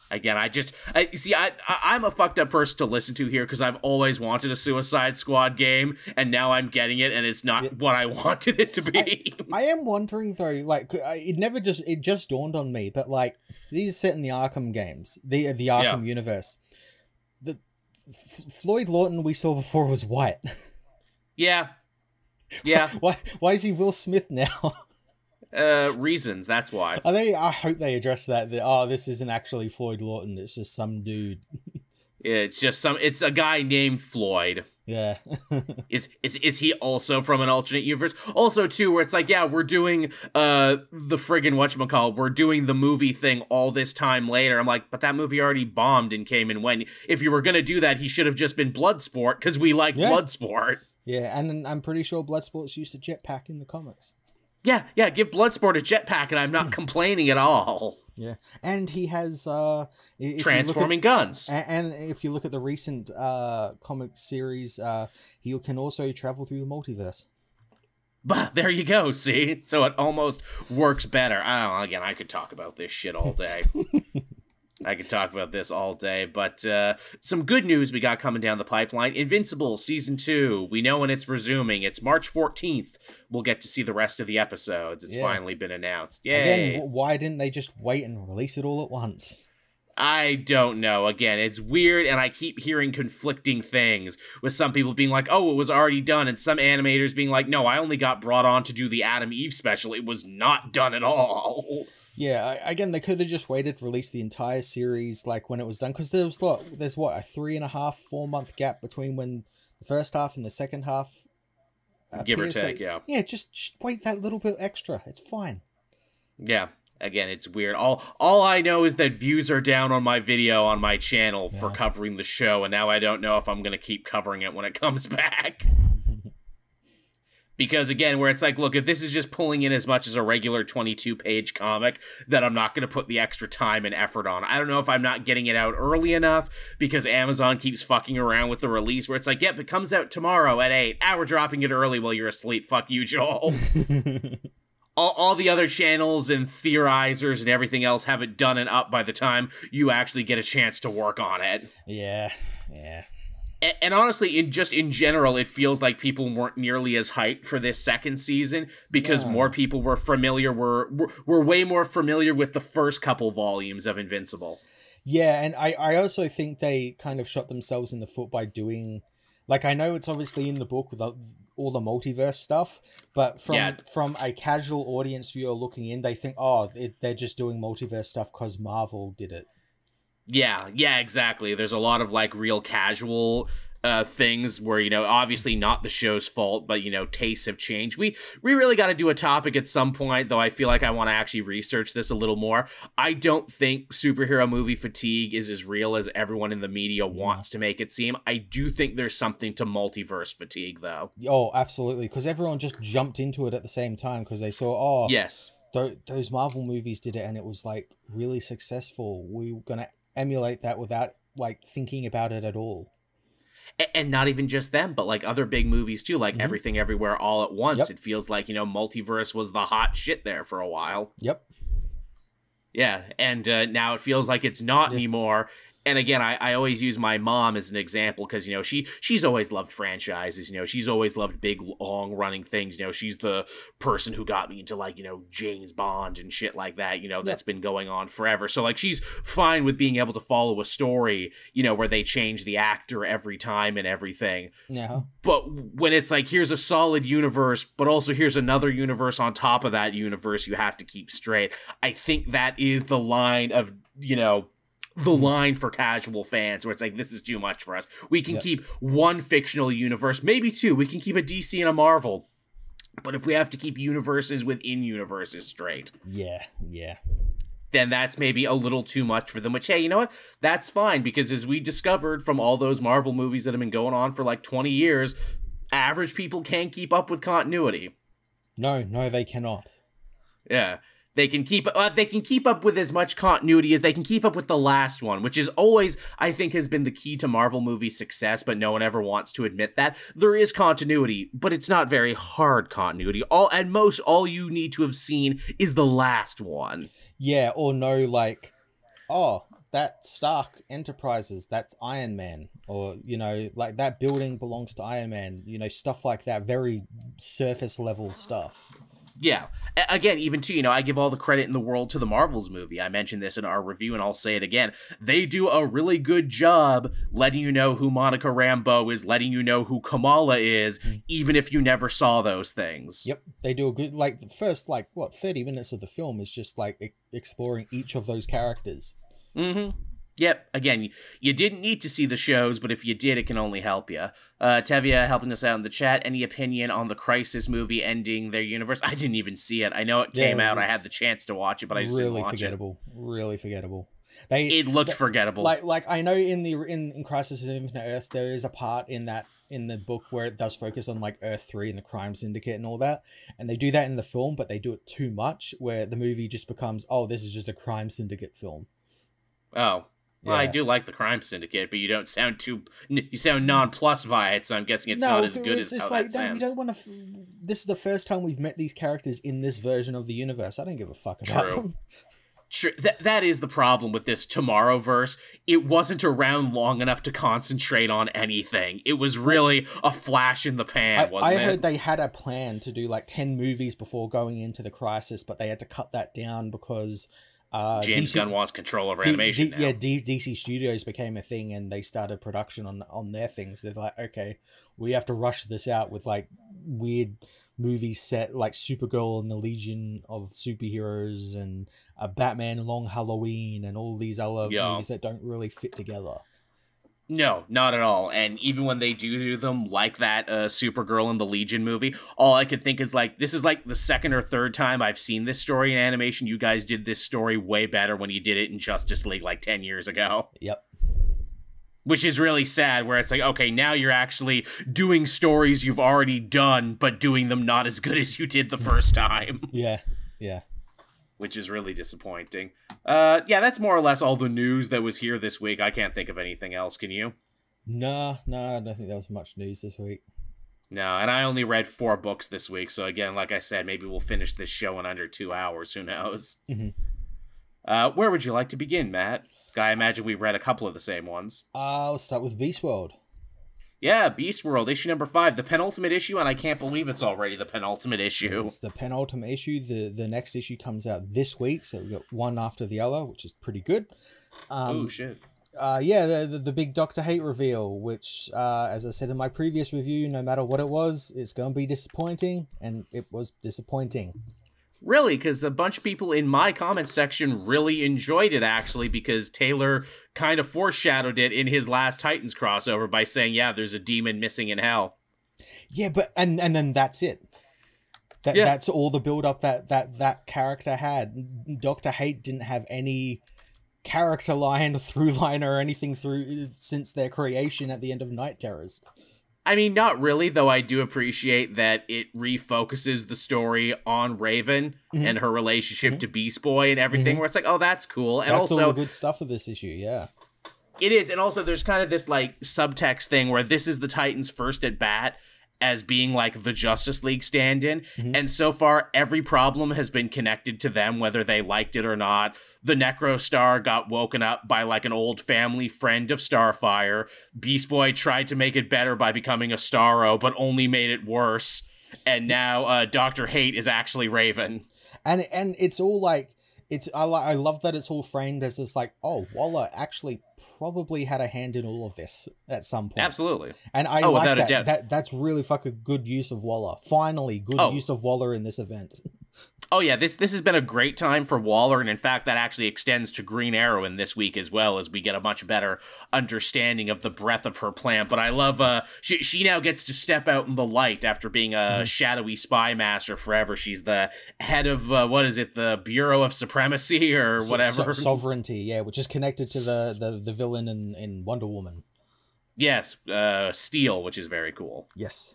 Again, I'm a fucked up person to listen to here, because I've always wanted a Suicide Squad game, and now I'm getting it, and it's not what I wanted it to be. I am wondering though, like, it just dawned on me, but like, these are set in the Arkham games, the Arkham universe. The Floyd Lawton we saw before was white. Yeah. Why is he Will Smith now? Reasons, that's why. I hope they address that this isn't actually Floyd Lawton, it's just some dude. It's a guy named Floyd. Yeah. Is he also from an alternate universe? Also too, where it's like, yeah, we're doing the friggin' whatchamacallit, we're doing the movie thing all this time later. I'm like, but that movie already bombed and came and went. If you were gonna do that, he should have just been Bloodsport, because we like Bloodsport. Yeah, and I'm pretty sure Bloodsport's used a jetpack in the comics. Yeah, give Bloodsport a jetpack, and I'm not complaining at all. Yeah, and he has transforming guns. And if you look at the recent comic series, he can also travel through the multiverse. But there you go, see? So it almost works better. I don't know, again, I could talk about this shit all day. I could talk about this all day, but some good news we got coming down the pipeline. Invincible Season 2. We know when it's resuming. It's March 14th. We'll get to see the rest of the episodes. It's finally been announced. Yay! Again, why didn't they just wait and release it all at once? I don't know. Again, it's weird, and I keep hearing conflicting things, with some people being like, oh, it was already done, and some animators being like, no, I only got brought on to do the Adam Eve special. It was not done at all. Yeah, again, they could have just waited to release the entire series like when it was done, because there's what, a 3.5-4 month gap between when the first half and the second half give or take. Yeah, just wait that little bit extra. It's fine. Yeah, again, it's weird. All I know is that views are down on my video on my channel for covering the show, and now I don't know if I'm gonna keep covering it when it comes back. Because, again, where it's like, look, if this is just pulling in as much as a regular 22-page comic, then I'm not going to put the extra time and effort on. I don't know if I'm not getting it out early enough, because Amazon keeps fucking around with the release, where it's like, yep, it comes out tomorrow at 8. We're dropping it early while you're asleep. Fuck you, Joel. all the other channels and theorizers and everything else have it done and up by the time you actually get a chance to work on it. Yeah. And honestly, in general, it feels like people weren't nearly as hyped for this second season, because more people were way more familiar with the first couple volumes of Invincible. Yeah, and I also think they kind of shot themselves in the foot by doing, like, I know it's obviously in the book with all the multiverse stuff, but from a casual audience viewer looking in, they think, they're just doing multiverse stuff because Marvel did it. Yeah, exactly. There's a lot of, like, real casual things where, obviously not the show's fault, but, tastes have changed. We really got to do a topic at some point, though I feel like I want to actually research this a little more. I don't think superhero movie fatigue is as real as everyone in the media wants to make it seem. I do think there's something to multiverse fatigue, though. Oh, absolutely, because everyone just jumped into it at the same time, because they saw, yes, those Marvel movies did it, and it was like really successful. We were gonna emulate that without like thinking about it at all. And not even just them, but like other big movies too, like Everything Everywhere All at Once. Yep. It feels like, Multiverse was the hot shit there for a while. Yep. Yeah, and now it feels like it's not anymore. And again, I always use my mom as an example because, she's always loved franchises. She's always loved big, long-running things. She's the person who got me into, like, James Bond and shit like that, that's been going on forever. So, like, she's fine with being able to follow a story, where they change the actor every time and everything. Yeah. But when it's like, here's a solid universe, but also here's another universe on top of that universe you have to keep straight. I think that is the line of, the line for casual fans where it's like, this is too much for us. We can keep one fictional universe, maybe two. We can keep a DC and a Marvel. But if we have to keep universes within universes straight. Yeah. Then that's maybe a little too much for them, which, hey, you know what? That's fine, because as we discovered from all those Marvel movies that have been going on for like 20 years, average people can't keep up with continuity. No, they cannot. Yeah. They can keep up with as much continuity as they can keep up with the last one, which is always, I think, has been the key to Marvel movie success, but no one ever wants to admit that. There is continuity, but it's not very hard continuity. All you need to have seen is the last one. Yeah, or know, like, oh, that Stark Enterprises, that's Iron Man. Or, like, that building belongs to Iron Man. Stuff like that, very surface level stuff. Yeah. Again, even too, I give all the credit in the world to the Marvels movie. I mentioned this in our review, and I'll say it again. They do a really good job letting you know who Monica Rambeau is, letting you know who Kamala is, even if you never saw those things. Yep. They do a good, like, the first, 30 minutes of the film is just, like, exploring each of those characters. Mm-hmm. Yep. Again, you didn't need to see the shows, but if you did, it can only help you. Tevia helping us out in the chat. Any opinion on the Crisis movie ending their universe? I didn't even see it. I know it came out. I had the chance to watch it, but I just didn't watch it. Really forgettable. It looked forgettable. Like I know in Crisis on Infinite Earths there is a part in the book where it does focus on like Earth 3 and the crime syndicate and all that, and they do that in the film, but they do it too much where the movie just becomes, oh, this is just a crime syndicate film. Oh. Well, I do like the Crime Syndicate, but you sound nonplussed by it, so I'm guessing it's not as good as how that sounds. We don't want to. This is the first time we've met these characters in this version of the universe. I don't give a fuck about them. Sure, that is the problem with this Tomorrowverse. It wasn't around long enough to concentrate on anything. It was really a flash in the pan, wasn't it? I heard they had a plan to do like 10 movies before going into the Crisis, but they had to cut that down because... James Gunn wants control over animation now. Yeah, DC Studios became a thing, and they started production on their things. They're like, okay, we have to rush this out with like weird movies set like Supergirl and the Legion of Superheroes and Batman Long Halloween and all these other movies that don't really fit together. No, not at all. And even when they do them, like that Supergirl and the Legion movie, all I could think is like, this is like the second or third time I've seen this story in animation. You guys did this story way better when you did it in Justice League like 10 years ago. Yep. Which is really sad, where it's like, okay, now you're actually doing stories you've already done, but doing them not as good as you did the first time. Yeah. Which is really disappointing. Yeah, that's more or less all the news that was here this week. I can't think of anything else. Can you? No, I don't think there was much news this week. No, and I only read 4 books this week, so again, like I said, maybe we'll finish this show in under 2 hours. Who knows? Mm-hmm. Where would you like to begin, Matt? I imagine we read a couple of the same ones. Let's start with Beast World. Yeah, Beast World, issue number 5, the penultimate issue, and I can't believe it's already the penultimate issue. It's the penultimate issue. The next issue comes out this week, so we've got one after the other, which is pretty good. Oh, shit. Yeah, the big Dr. Hate reveal, which, as I said in my previous review, no matter what it was, it's going to be disappointing, and it was disappointing. Really, because a bunch of people in my comment section really enjoyed it, actually, because Taylor kind of foreshadowed it in his last Titans crossover by saying, yeah, there's a demon missing in hell. Yeah, but and then that's it. That's all the build-up that character had. Dr. Hate didn't have any character line, through line, or anything through since their creation at the end of Night Terrors. I mean, not really, though I do appreciate that it refocuses the story on Raven and her relationship to Beast Boy and everything, where it's like, oh, that's cool. And That's also all the good stuff of this issue, yeah. It is, and also there's kind of this, like, subtext thing where this is the Titans' first at bat as being, like, the Justice League stand-in, and so far, every problem has been connected to them, whether they liked it or not. The Necro Star got woken up by, like, an old family friend of Starfire. Beast Boy tried to make it better by becoming a Starro, but only made it worse. And now Dr. Hate is actually Raven. And it's all, like, I love that it's all framed as this, like, oh, Waller actually probably had a hand in all of this at some point. Absolutely. And I like that. That's really fucking good use of Waller. Finally, good use of Waller in this event. Oh yeah, this has been a great time for Waller, and in fact that actually extends to Green Arrow in this week as well, as we get a much better understanding of the breadth of her plan. But I love she now gets to step out in the light after being a shadowy spy master forever. She's the head of what is it, the Bureau of Supremacy or whatever, sovereignty, yeah, which is connected to the villain in Wonder Woman. Yes, Steel, which is very cool. Yes.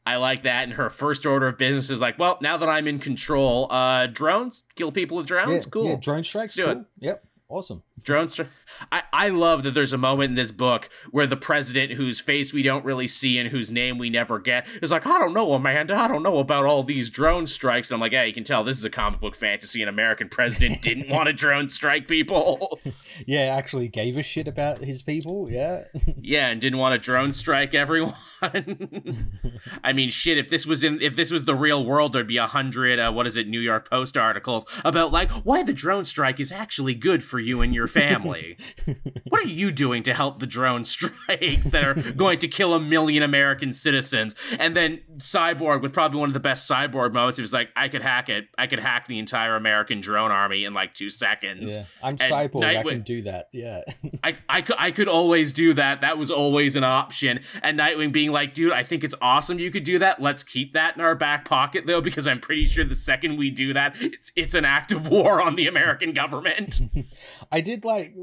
I like that, and her first order of business is like, well, now that I'm in control, drones, kill people with drones, cool. Yeah, drone strikes, cool. It. Yep, awesome. Drone strike. I love that there's a moment in this book where the president, whose face we don't really see and whose name we never get, is like, I don't know, Amanda, I don't know about all these drone strikes. And I'm like, yeah, you can tell this is a comic book fantasy. An American president didn't want to drone strike people. Yeah, actually gave a shit about his people, yeah. Yeah, and didn't want to drone strike everyone. I mean, shit, if this was the real world, there'd be 100 New York Post articles about, like, why the drone strike is actually good for you and your family. What are you doing to help the drone strikes that are going to kill 1 million American citizens? And then Cyborg, with probably one of the best Cyborg moments, he was like, I could hack it. I could hack the entire American drone army in like 2 seconds. Yeah, I'm Cyborg, I can do that, yeah. I could always do that. That was always an option. And Nightwing being like, dude, I think it's awesome you could do that. Let's keep that in our back pocket, though, because I'm pretty sure the second we do that, it's an act of war on the American government. I did like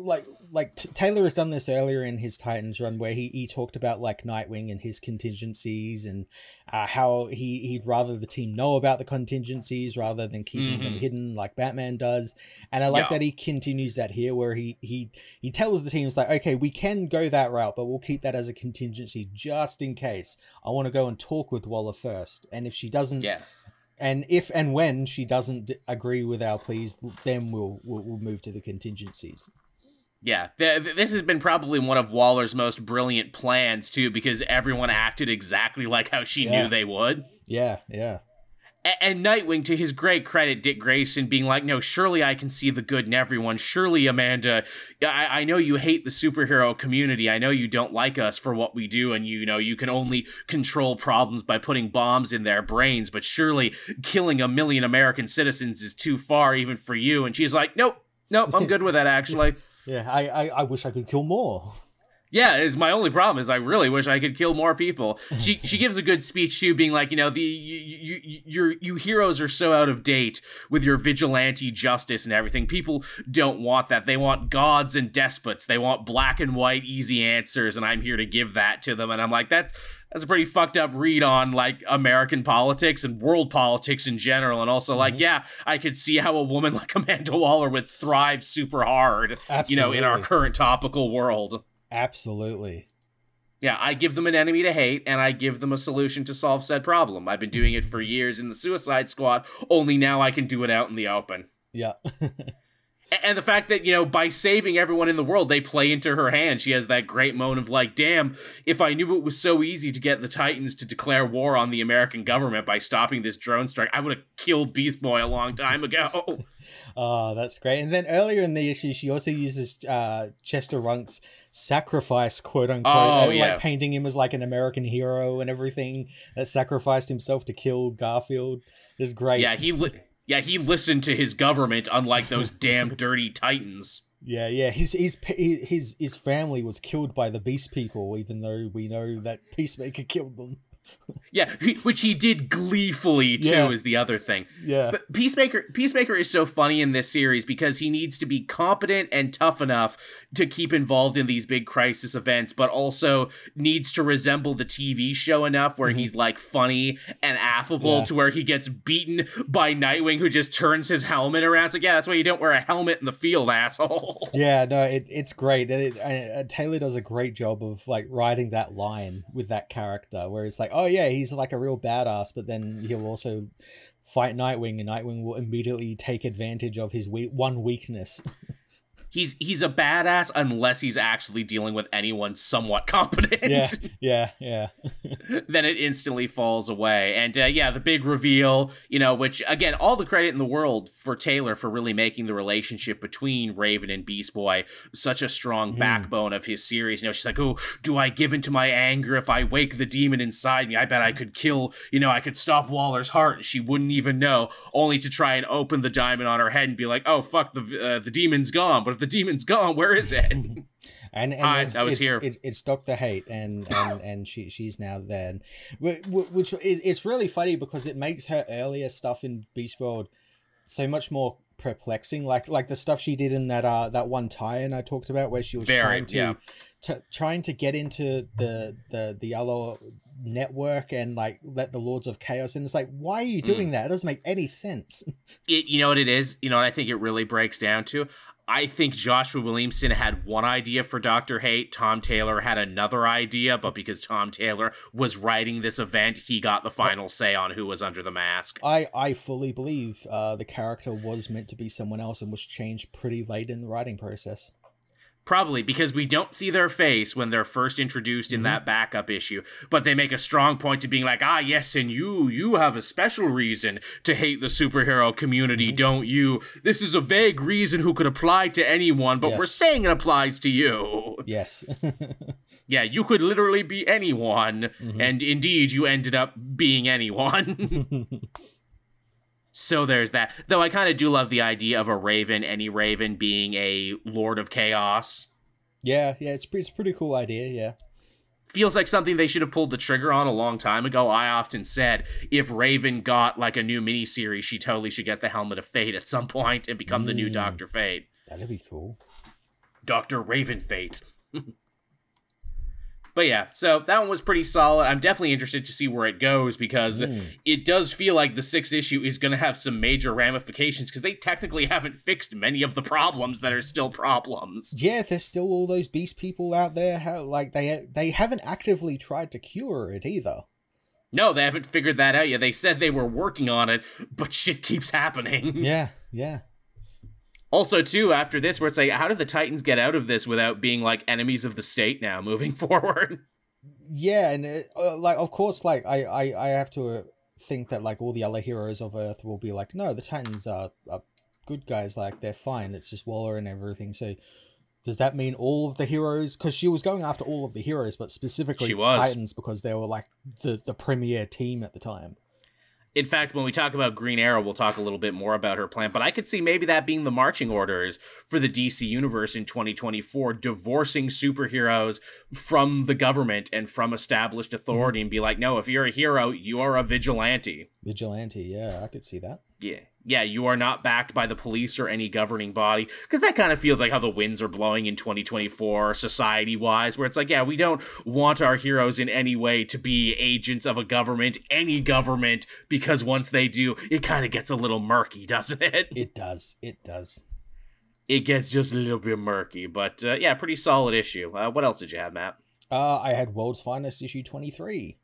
Taylor has done this earlier in his Titans run, where he talked about, like, Nightwing and his contingencies, and how he'd rather the team know about the contingencies rather than keeping them hidden like Batman does. And I like that he continues that here, where he tells the teams, like, okay, we can go that route, but we'll keep that as a contingency just in case. I want to go and talk with Waller first, and if she doesn't, and if and when she doesn't agree with our pleas, then we'll move to the contingencies. Yeah, this has been probably one of Waller's most brilliant plans, too, because everyone acted exactly like how she knew they would. Yeah, yeah. And Nightwing, to his great credit, Dick Grayson being like, no, surely I can see the good in everyone. Surely, Amanda, I know you hate the superhero community. I know you don't like us for what we do, and you can only control problems by putting bombs in their brains, but surely killing 1 million American citizens is too far even for you. And she's like, nope, I'm good with that, actually. Yeah, I wish I could kill more. Yeah, is my only problem is I really wish I could kill more people. She gives a good speech too, being like, you heroes are so out of date with your vigilante justice and everything. People don't want that. They want gods and despots. They want black and white easy answers, and I'm here to give that to them. And I'm like, that's a pretty fucked up read on, like, American politics and world politics in general. And also, like, yeah, I could see how a woman like Amanda Waller would thrive super hard, in our current topical world. Absolutely. Yeah, I give them an enemy to hate, and I give them a solution to solve said problem. I've been doing it for years in the Suicide Squad, only now I can do it out in the open. Yeah. And the fact that, by saving everyone in the world, they play into her hand. She has that great moment of like, damn, if I knew it was so easy to get the Titans to declare war on the American government by stopping this drone strike, I would have killed Beast Boy a long time ago. Oh, that's great. And then earlier in the issue, she also uses Chester Runk's sacrifice, quote unquote, like painting him as like an American hero and everything that sacrificed himself to kill Garfield. Is great. Yeah, he listened to his government, unlike those damn dirty Titans. Yeah. His family was killed by the Beast People, even though we know that Peacemaker killed them. Yeah, which he did gleefully too, is the other thing. Yeah. But Peacemaker is so funny in this series because he needs to be competent and tough enough to keep involved in these big crisis events, but also needs to resemble the TV show enough where he's like funny and affable to where he gets beaten by Nightwing, who just turns his helmet around. It's like, yeah, that's why you don't wear a helmet in the field, asshole. Yeah, no, it's great. Taylor does a great job of like writing that line with that character, where it's like, oh yeah, he's like a real badass, but then he'll also fight Nightwing, and Nightwing will immediately take advantage of his one weakness. He's a badass unless he's actually dealing with anyone somewhat competent. Yeah. Then it instantly falls away. And the big reveal, which, again, all the credit in the world for Taylor for really making the relationship between Raven and Beast Boy such a strong backbone of his series. She's like, oh, do I give into my anger if I wake the demon inside me? I bet I could kill, I could stop Waller's heart and she wouldn't even know, only to try and open the diamond on her head and be like, oh, fuck, the demon's gone. But if the demon's gone, where is it? and I was here. It's Dr. Hate, and she's now there, which it's really funny because it makes her earlier stuff in Beast World so much more perplexing. Like the stuff she did in that one tie-in I talked about, where she was trying to get into the other network and like let the Lords of Chaos in. It's like, why are you doing that? It doesn't make any sense. You know what it is? What I think it really breaks down to? I think Joshua Williamson had one idea for Dr. Hate. Tom Taylor had another idea, but because Tom Taylor was writing this event, he got the final say on who was under the mask. I fully believe the character was meant to be someone else and was changed pretty late in the writing process. Probably, because we don't see their face when they're first introduced in that backup issue, but they make a strong point to being like, ah, yes, and you have a special reason to hate the superhero community, don't you? This is a vague reason who could apply to anyone, but we're saying it applies to you. Yes. Yeah, you could literally be anyone, and indeed, you ended up being anyone. So there's that. Though I kind of do love the idea of a Raven, any Raven, being a Lord of Chaos. Yeah, it's a pretty cool idea, yeah. Feels like something they should have pulled the trigger on a long time ago. I often said, if Raven got like a new miniseries, she totally should get the Helmet of Fate at some point and become the new Dr. Fate. That'd be cool. Dr. Raven Fate. But yeah, so that one was pretty solid. I'm definitely interested to see where it goes because it does feel like the 6th issue is going to have some major ramifications because they technically haven't fixed many of the problems that are still problems. Yeah, there's still all those beast people out there. They haven't actively tried to cure it either. No, they haven't figured that out yet. They said they were working on it, but shit keeps happening. Yeah. Also, too, after this, where it's like, how did the Titans get out of this without being, like, enemies of the state now moving forward? Yeah, and, of course, I have to think that, like, all the other heroes of Earth will be like, no, the Titans are good guys, like, they're fine, it's just Waller and everything, so does that mean all of the heroes? Because she was going after all of the heroes, but specifically the Titans, because they were, like, the premier team at the time. In fact, when we talk about Green Arrow, we'll talk a little bit more about her plan, but I could see maybe that being the marching orders for the DC Universe in 2024, divorcing superheroes from the government and from established authority and be like, no, if you're a hero, you are a vigilante. Vigilante, yeah, I could see that. Yeah, you are not backed by the police or any governing body, because that kind of feels like how the winds are blowing in 2024 society-wise, where it's like, yeah, we don't want our heroes in any way to be agents of a government, any government, because once they do, it kind of gets a little murky, doesn't it? It does. It gets just a little bit murky, but yeah, pretty solid issue. What else did you have, Matt? I had World's Finest issue 23.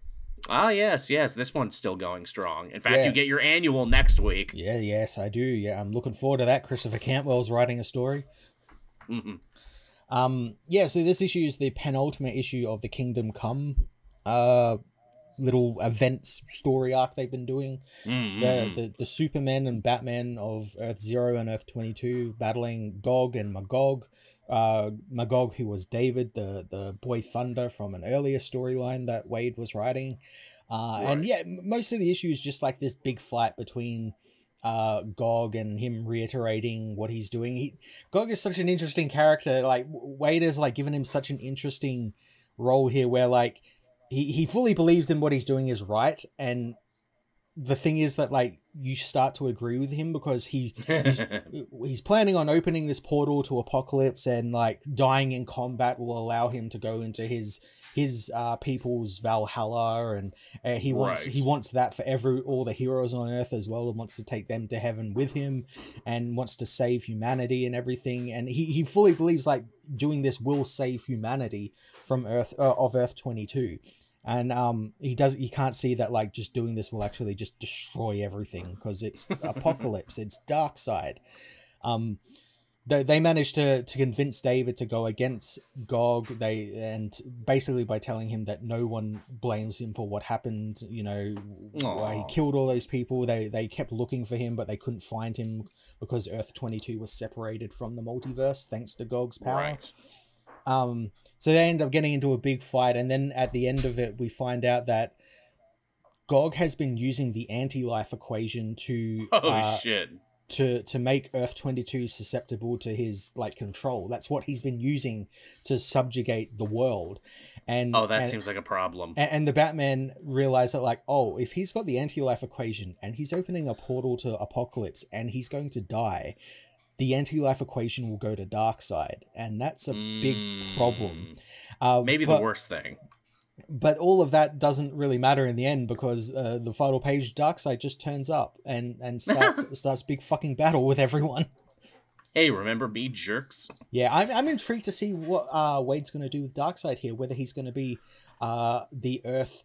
Ah, yes, this one's still going strong. In fact, you get your annual next week. Yeah, yes, I do. Yeah, I'm looking forward to that. Christopher Cantwell's writing a story. Yeah, so this issue is the penultimate issue of the Kingdom Come little events story arc they've been doing. The Superman and Batman of Earth 0 and Earth 22 battling Gog and Magog. Magog, who was David, the Boy Thunder from an earlier storyline that Wade was writing. And yeah, most of the issue is just like this big fight between Gog and him reiterating what he's doing. Gog is such an interesting character. Like, Wade has like given him such an interesting role here where like he fully believes in what he's doing is right, and the thing is that like you start to agree with him because he's planning on opening this portal to Apocalypse, and like dying in combat will allow him to go into his people's Valhalla, and he wants that for all the heroes on Earth as well, and wants to take them to heaven with him, and wants to save humanity and everything. And he fully believes like doing this will save humanity from Earth 22. And he can't see that like just doing this will actually just destroy everything, because it's Apocalypse, it's Darkseid. They managed to convince David to go against Gog. And basically by telling him that no one blames him for what happened, you know, why he killed all those people. They kept looking for him, but they couldn't find him because Earth 22 was separated from the multiverse thanks to Gog's power. Right. So they end up getting into a big fight, and then at the end of it, we find out that Gog has been using the anti-life equation to to make Earth 22 susceptible to his like control. That's what he's been using to subjugate the world. And seems like a problem. And the Batman realized that like, oh, if he's got the anti-life equation and he's opening a portal to Apocalypse and he's going to die, the anti-life equation will go to Darkseid, and that's a big problem. Maybe the worst thing. But all of that doesn't really matter in the end, because the final page, Darkseid just turns up and starts big fucking battle with everyone. Hey, remember me, jerks? Yeah, I'm intrigued to see what Wade's going to do with Darkseid here, whether he's going to be the Earth,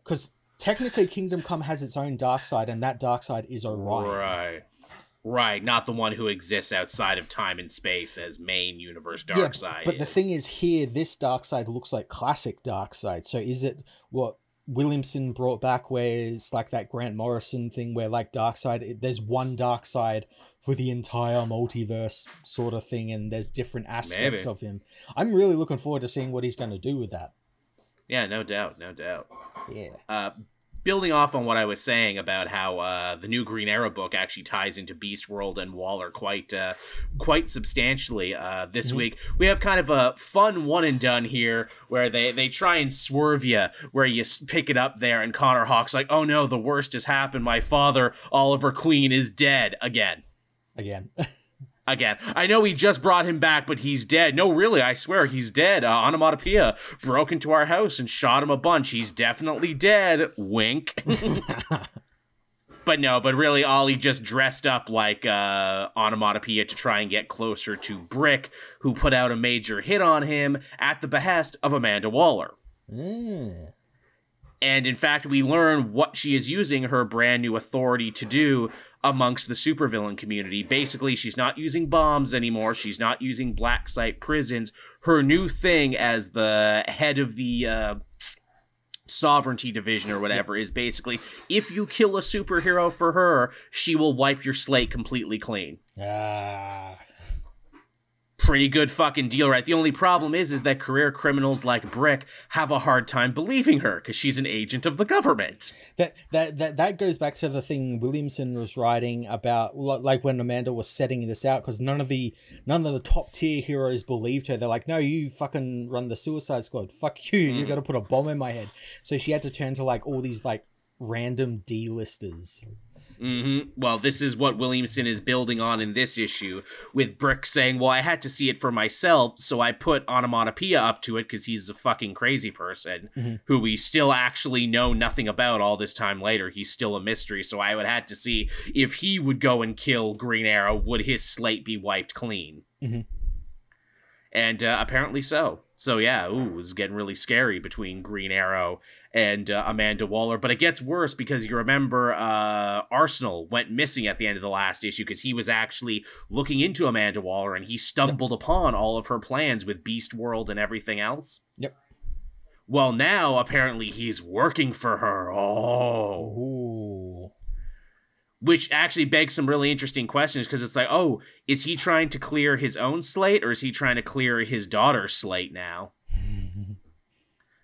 because technically Kingdom Come has its own Darkseid, and that Darkseid is Orion. Right, not the one who exists outside of time and space as main universe Darkseid. Yeah, but the thing is here, this Darkseid looks like classic Darkseid. So is it what Williamson brought back, where it's like that Grant Morrison thing where like Darkseid, there's one Darkseid for the entire multiverse sort of thing, and there's different aspects of him. I'm really looking forward to seeing what he's going to do with that. Yeah, no doubt. Yeah. Building off on what I was saying about how the new Green Arrow book actually ties into Beast World and Waller quite substantially this week, we have kind of a fun one and done here where they try and swerve you, where you pick it up there and Connor Hawk's like, oh no, the worst has happened. My father, Oliver Queen, is dead again. Again. I know we just brought him back, but he's dead. No, really, I swear, he's dead. Onomatopoeia broke into our house and shot him a bunch. He's definitely dead. Wink. But really, Ollie just dressed up like Onomatopoeia to try and get closer to Brick, who put out a major hit on him at the behest of Amanda Waller. And in fact, we learn what she is using her brand new authority to do amongst the supervillain community. Basically, she's not using bombs anymore. She's not using black site prisons. Her new thing as the head of the sovereignty division or whatever is basically, if you kill a superhero for her, she will wipe your slate completely clean. Pretty good fucking deal, right? The only problem is that career criminals like Brick have a hard time believing her because she's an agent of the government. That goes back to the thing Williamson was writing about, like when Amanda was setting this out, because none of the top tier heroes believed her. They're like, no, you fucking run the Suicide Squad. Fuck you. You got to put a bomb in my head. So she had to turn to like all these like random D-listers. Well, this is what Williamson is building on in this issue, with Brick saying, well, I had to see it for myself, so I put Onomatopoeia up to it because he's a fucking crazy person who we still actually know nothing about all this time later. He's still a mystery, so I would have to see if he would go and kill Green Arrow, would his slate be wiped clean? And apparently so. So yeah, it was getting really scary between Green Arrow and Amanda Waller. But it gets worse because you remember Arsenal went missing at the end of the last issue because he was actually looking into Amanda Waller and he stumbled upon all of her plans with Beast World and everything else. Yep. Well, now apparently he's working for her. Which actually begs some really interesting questions, because it's like, oh, is he trying to clear his own slate, or is he trying to clear his daughter's slate now?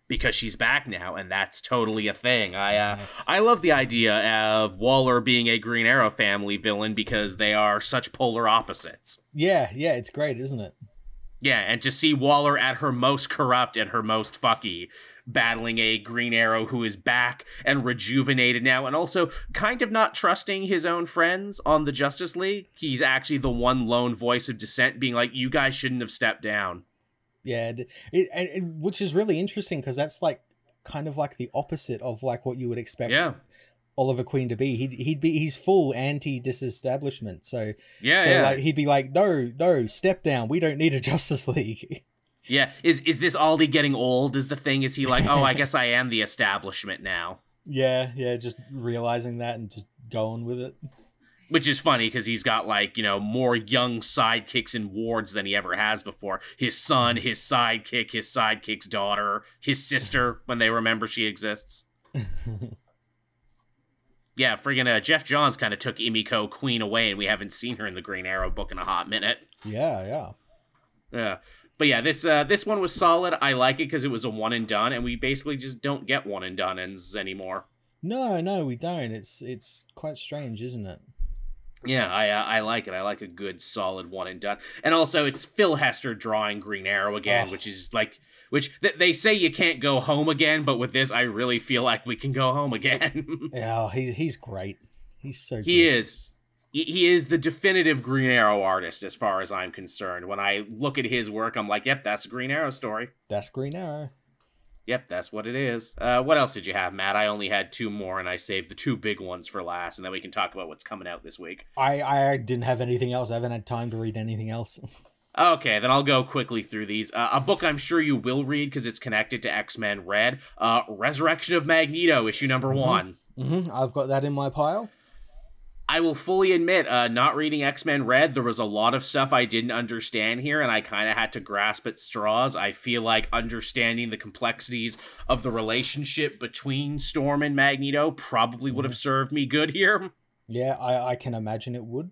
Because she's back now, and that's totally a thing. I love the idea of Waller being a Green Arrow family villain, because they are such polar opposites. Yeah, it's great, isn't it? Yeah, and to see Waller at her most corrupt and her most fucky, battling a Green Arrow who is back and rejuvenated now, and also kind of not trusting his own friends on the Justice League. He's actually the one lone voice of dissent, being like, you guys shouldn't have stepped down. Yeah, which is really interesting, because that's like kind of like the opposite of like what you would expect Oliver Queen to be. He's full anti-disestablishment. So like he'd be like, no, step down. We don't need a Justice League. Yeah, is this Aldi getting old? Is the thing? Is he like, oh, I guess I am the establishment now? Yeah, just realizing that and just going with it. Which is funny, because he's got, like, you know, more young sidekicks and wards than he ever has before. His son, his sidekick's daughter, his sister, when they remember she exists. Yeah, friggin' Jeff Johns kind of took Emiko Queen away, and we haven't seen her in the Green Arrow book in a hot minute. Yeah. But yeah, this one was solid. I like it because it was a one and done, and we basically just don't get one and done ends anymore. No, we don't. It's quite strange, isn't it? Yeah, I like it. I like a good, solid one and done. And also, it's Phil Hester drawing Green Arrow again, which is like, they say you can't go home again, but with this, I really feel like we can go home again. Yeah, he's great. He's so good. He is. He is the definitive Green Arrow artist, as far as I'm concerned. When I look at his work, I'm like, yep, that's a Green Arrow story. That's Green Arrow. Yep, that's what it is. What else did you have, Matt? I only had two more, and I saved the two big ones for last, and then we can talk about what's coming out this week. I didn't have anything else. I haven't had time to read anything else. Okay, then I'll go quickly through these. A book I'm sure you will read because it's connected to X-Men Red. Resurrection of Magneto, issue number 1. I've got that in my pile. I will fully admit, not reading X-Men Red, there was a lot of stuff I didn't understand here, and I kind of had to grasp at straws. I feel like understanding the complexities of the relationship between Storm and Magneto probably would have served me good here. Yeah, I can imagine it would.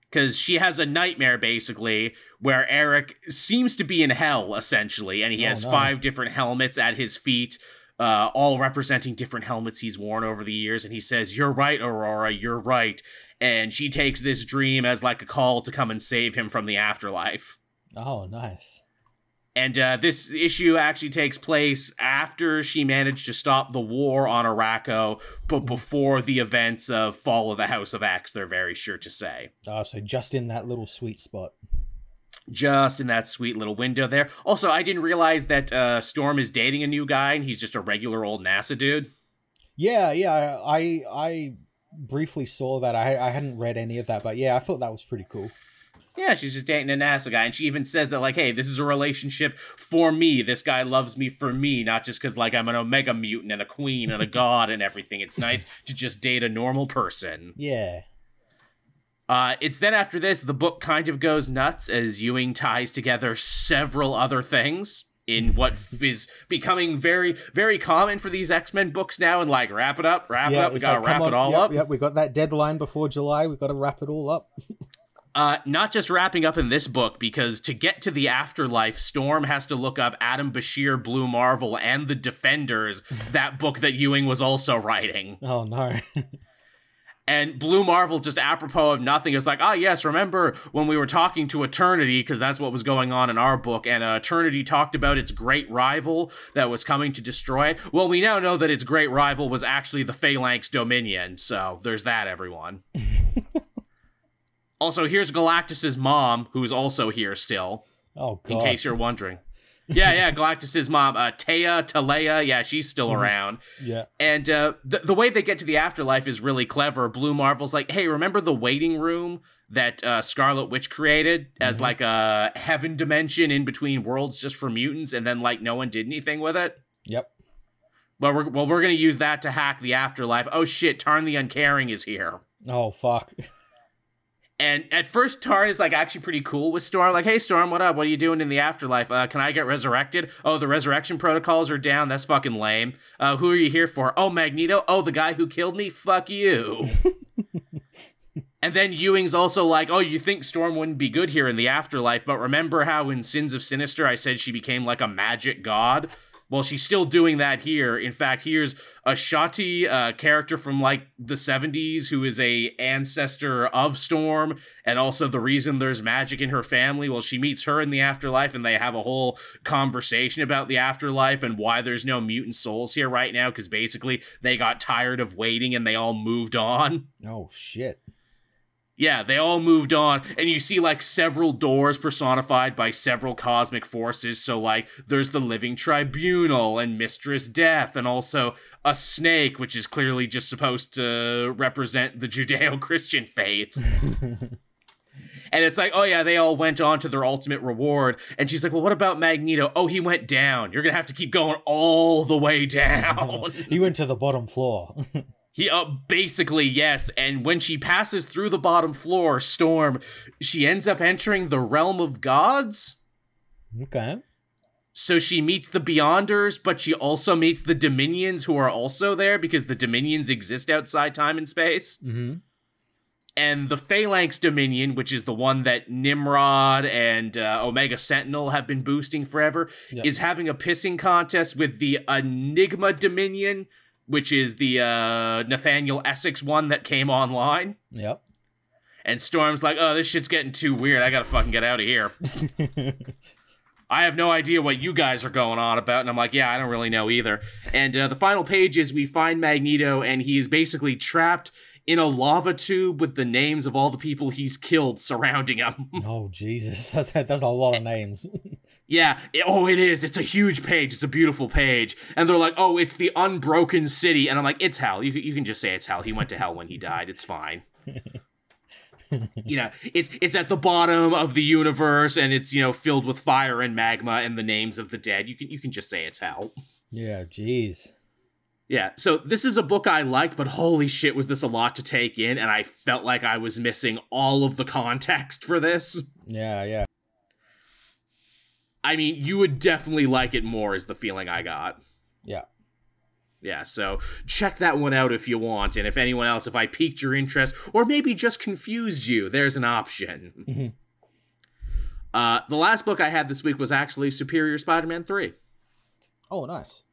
Because she has a nightmare, basically, where Eric seems to be in hell, essentially, and he has 5 different helmets at his feet, all representing different helmets he's worn over the years, and he says, "You're right, Aurora, you're right." And she takes this dream as like a call to come and save him from the afterlife. Oh, nice. And this issue actually takes place after she managed to stop the war on Arakko, but before the events of Fall of the House of X, they're very sure to say. Oh, so just in that little sweet spot. Just in that sweet little window there. Also, I didn't realize that Storm is dating a new guy, and he's just a regular old NASA dude. Yeah, I briefly saw that. I hadn't read any of that, but yeah, I thought that was pretty cool. Yeah, she's just dating a NASA guy, and she even says that, like, hey, this is a relationship for me. This guy loves me for me, not just because, like, I'm an Omega mutant and a queen and a god and everything. It's nice to just date a normal person. Yeah. It's then after this, the book kind of goes nuts as Ewing ties together several other things in what is becoming very, very common for these X-Men books now, and like, wrap it up. We gotta wrap it all up. Yep, we got that deadline before July. We've got to wrap it all up. Not just wrapping up in this book, because to get to the afterlife, Storm has to look up Adam Bashir, Blue Marvel, and the Defenders, that book that Ewing was also writing. Oh, no. And Blue Marvel, just apropos of nothing, is like, yes, remember when we were talking to Eternity, because that's what was going on in our book, and Eternity talked about its great rival that was coming to destroy it. Well, we now know that its great rival was actually the Phalanx Dominion, so there's that, everyone. Also, here's Galactus's mom, who's also here still. Oh, God. In case you're wondering. Yeah, Galactus's mom, Talea, yeah, she's still around. Yeah. And the way they get to the afterlife is really clever. Blue Marvel's like, hey, remember the waiting room that Scarlet Witch created as like a heaven dimension in between worlds just for mutants, and then like no one did anything with it? Yep. Well, we're going to use that to hack the afterlife. Oh shit, Tarn the Uncaring is here. Oh, fuck. And at first, Tarn is, like, actually pretty cool with Storm. Like, hey, Storm, what up? What are you doing in the afterlife? Can I get resurrected? Oh, the resurrection protocols are down? That's fucking lame. Who are you here for? Oh, Magneto? Oh, the guy who killed me? Fuck you. And then Ewing's also like, oh, you think Storm wouldn't be good here in the afterlife, but remember how in Sins of Sinister I said she became, like, a magic god? Well, she's still doing that here. In fact, here's a Shati character from like the 70s who is a ancestor of Storm, and also the reason there's magic in her family. Well, she meets her in the afterlife, and they have a whole conversation about the afterlife and why there's no mutant souls here right now, because basically they got tired of waiting and they all moved on. Oh, shit. Yeah, they all moved on, and you see, like, several doors personified by several cosmic forces, so, like, there's the Living Tribunal and Mistress Death, and also a snake, which is clearly just supposed to represent the Judeo-Christian faith. And it's like, oh yeah, they all went on to their ultimate reward, and she's like, well, what about Magneto? Oh, he went down. You're gonna have to keep going all the way down. He went to the bottom floor. He basically, yes, and when she passes through the bottom floor, Storm, she ends up entering the realm of gods. Okay. So she meets the Beyonders, but she also meets the Dominions, who are also there, because the Dominions exist outside time and space. Mm-hmm. And the Phalanx Dominion, which is the one that Nimrod and Omega Sentinel have been boosting forever, is having a pissing contest with the Enigma Dominion, which is the Nathaniel Essex one that came online. Yep. And Storm's like, oh, this shit's getting too weird. I gotta fucking get out of here. I have no idea what you guys are going on about. And I'm like, yeah, I don't really know either. And the final page is we find Magneto, and he's basically trapped in a lava tube with the names of all the people he's killed surrounding him. Oh, Jesus. That's a lot of names. Yeah. It is. It's a huge page. It's a beautiful page. And they're like, oh, it's the Unbroken City. And I'm like, it's hell. You can just say it's hell. He went to hell when he died. It's fine. You know, it's at the bottom of the universe, and it's, you know, filled with fire and magma and the names of the dead. You can just say it's hell. Yeah, jeez. Yeah, so this is a book I liked, but holy shit, was this a lot to take in, and I felt like I was missing all of the context for this. Yeah, yeah. I mean, you would definitely like it more, is the feeling I got. Yeah. Yeah, so check that one out if you want, and if anyone else, if I piqued your interest, or maybe just confused you, there's an option. Mm-hmm. The last book I had this week was actually Superior Spider-Man 3. Oh, nice.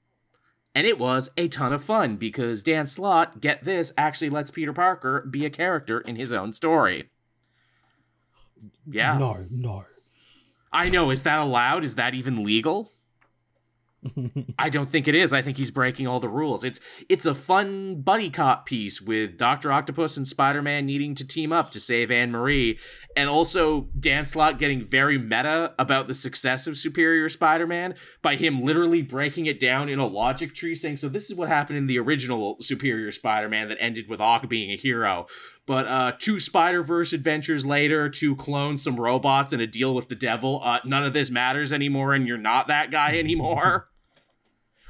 And it was a ton of fun, because Dan Slott, get this, actually lets Peter Parker be a character in his own story. Yeah. No. I know, is that allowed? Is that even legal? I don't think it is. I think he's breaking all the rules. It's a fun buddy cop piece with Dr. Octopus and Spider-Man needing to team up to save Anne-Marie, and also Dan Slott getting very meta about the success of Superior Spider-Man by him literally breaking it down in a logic tree, saying, so this is what happened in the original Superior Spider-Man that ended with Ock being a hero. But 2 Spider-Verse adventures later, 2 clones, some robots, and a deal with the devil, none of this matters anymore, and you're not that guy anymore.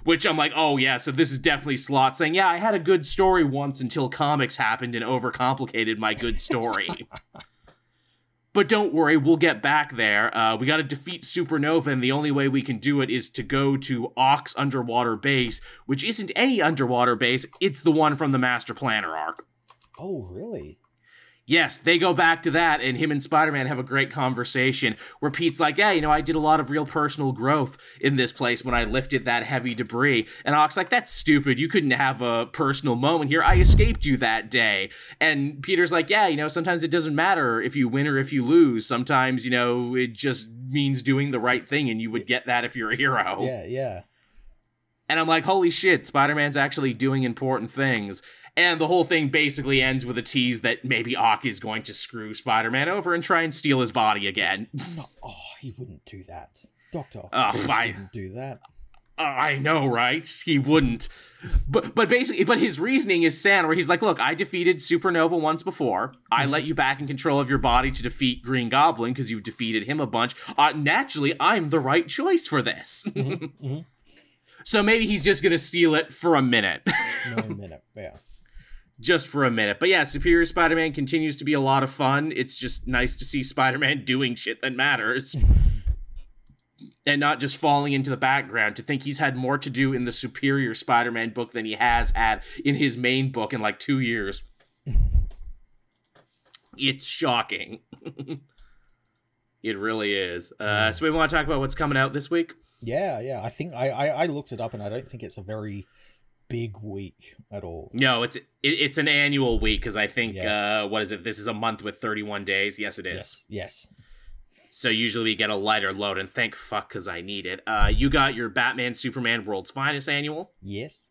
Which I'm like, oh yeah, so this is definitely Slott saying, yeah, I had a good story once until comics happened and overcomplicated my good story. But don't worry, we'll get back there. We gotta defeat Supernova, and the only way we can do it is to go to Ock's underwater base, which isn't any underwater base, it's the one from the Master Planner arc. Oh, really? Yes, they go back to that, and him and Spider-Man have a great conversation where Pete's like, yeah, you know, I did a lot of real personal growth in this place when I lifted that heavy debris. And Ock's like, that's stupid. You couldn't have a personal moment here. I escaped you that day. And Peter's like, yeah, you know, sometimes it doesn't matter if you win or if you lose. Sometimes, you know, it just means doing the right thing, and you would get that if you're a hero. Yeah. And I'm like, holy shit, Spider-Man's actually doing important things. And the whole thing basically ends with a tease that maybe Ock is going to screw Spider-Man over and try and steal his body again. No, he wouldn't do that. Dr. Wouldn't do that. I know, right? He wouldn't. But basically, his reasoning is sound, where he's like, look, I defeated Supernova once before. I let you back in control of your body to defeat Green Goblin because you've defeated him a bunch. Naturally, I'm the right choice for this. So maybe he's just going to steal it for a minute. Yeah. Just for a minute. But yeah, Superior Spider-Man continues to be a lot of fun. It's just nice to see Spider-Man doing shit that matters. And not just falling into the background. To think he's had more to do in the Superior Spider-Man book than he has had in his main book in like 2 years. It's shocking. It really is. So we want to talk about what's coming out this week? Yeah. I think I looked it up, and I don't think it's a very big week at all. No, it's an annual week, because I think what is it? This is a month with 31 days. Yes, it is. Yes. So usually we get a lighter load, and thank fuck, because I need it. You got your Batman Superman World's Finest annual. Yes.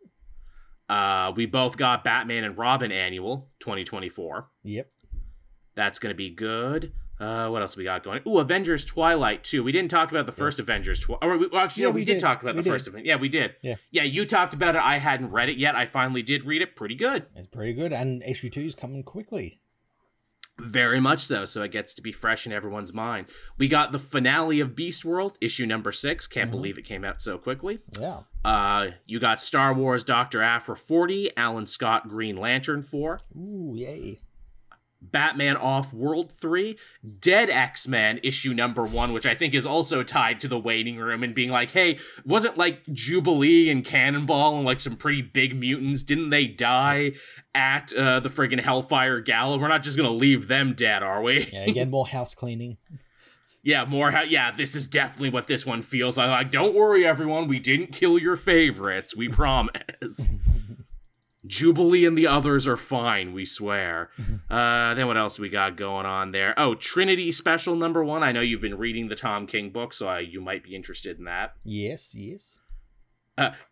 We both got Batman and Robin annual 2024. Yep. That's gonna be good. What else we got going? Ooh, Avengers Twilight 2. We didn't talk about the first Avengers. We did talk about the first event. Yeah, we did. Yeah, you talked about it. I hadn't read it yet. I finally did read it. Pretty good. It's pretty good, and issue 2 is coming quickly. Very much so. So it gets to be fresh in everyone's mind. We got the finale of Beast World, issue number 6. Can't believe it came out so quickly. Yeah. You got Star Wars Dr. Aphra 40, Alan Scott Green Lantern 4. Ooh, yay. Batman Off-World 3, Dead X-Men issue number 1, which I think is also tied to the waiting room and being like, hey, wasn't like Jubilee and Cannonball and like some pretty big mutants, didn't they die at the friggin' Hellfire Gala? We're not just gonna leave them dead, are we? Yeah, again, more house cleaning. Yeah, this is definitely what this one feels like. Don't worry, everyone, we didn't kill your favorites, we promise. Jubilee and the others are fine, we swear. Then what else do we got going on there? Oh, Trinity Special number 1. I know you've been reading the Tom King book, so you might be interested in that. Yes.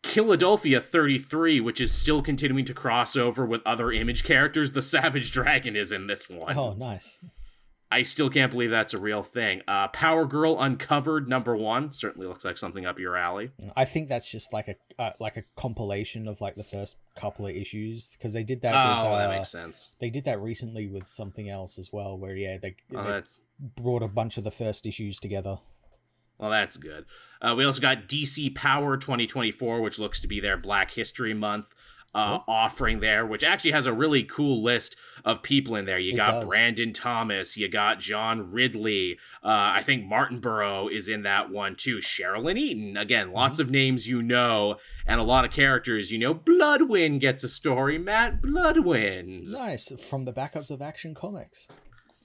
Philadelphia 33, which is still continuing to cross over with other Image characters. The Savage Dragon is in this one. Oh, nice. I still can't believe that's a real thing. Power Girl Uncovered number 1 certainly looks like something up your alley. I think that's just like a compilation of like the first couple of issues, because they did that. That makes sense. They did that recently with something else as well, where they brought a bunch of the first issues together. Well, that's good. We also got DC Power 2024, which looks to be their Black History Month offering there, which actually has a really cool list of people in there. You got Brandon Thomas, you got John Ridley, I think Martin Burrow is in that one too, Sherilyn Eaton, again, lots of names you know, and a lot of characters you know. Bloodwind gets a story, Matt Bloodwind. Nice, from the backups of Action Comics.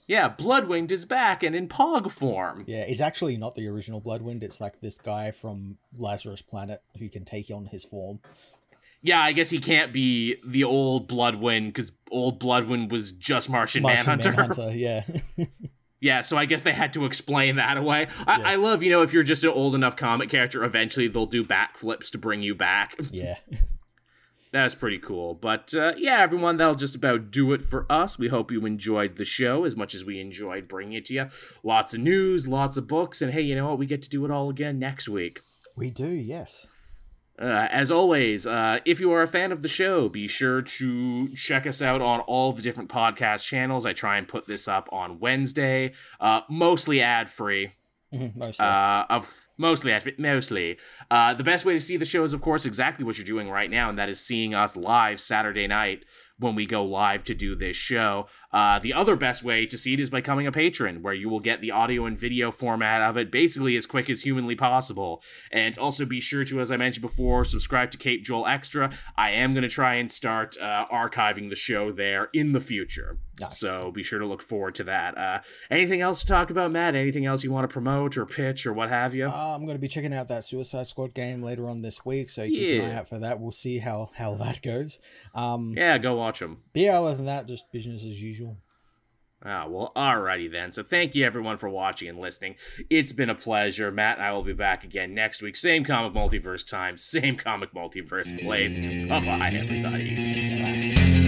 Yeah, Bloodwind is back and in Pog form. Yeah, it's actually not the original Bloodwind, it's like this guy from Lazarus Planet who can take on his form. Yeah, I guess he can't be the old Bloodwind, because old Bloodwind was just Martian Manhunter. Yeah. Yeah, so I guess they had to explain that away. I love, if you're just an old enough comic character, eventually they'll do backflips to bring you back. Yeah. That's pretty cool. But yeah, everyone, that'll just about do it for us. We hope you enjoyed the show as much as we enjoyed bringing it to you. Lots of news, lots of books, and hey, you know what? We get to do it all again next week. We do, yes. As always, if you are a fan of the show, be sure to check us out on all the different podcast channels. I try and put this up on Wednesday, mostly ad-free. Mostly. The best way to see the show is, of course, exactly what you're doing right now, and that is seeing us live Saturday night when we go live to do this show. The other best way to see it is by becoming a patron, where you will get the audio and video format of it basically as quick as humanly possible. And also be sure to, as I mentioned before, subscribe to Cape Joel Extra. I am going to try and start archiving the show there in the future. Nice. So be sure to look forward to that. Anything else to talk about, Matt? Anything else you want to promote or pitch or what have you? I'm going to be checking out that Suicide Squad game later on this week, so keep an eye out for that. We'll see how that goes. Yeah, go watch them. But yeah, other than that, just business as usual. Well, alrighty then. So thank you everyone for watching and listening. It's been a pleasure. Matt and I will be back again next week. Same Comic Multiverse time, same Comic Multiverse place. Bye-bye, everybody. Bye.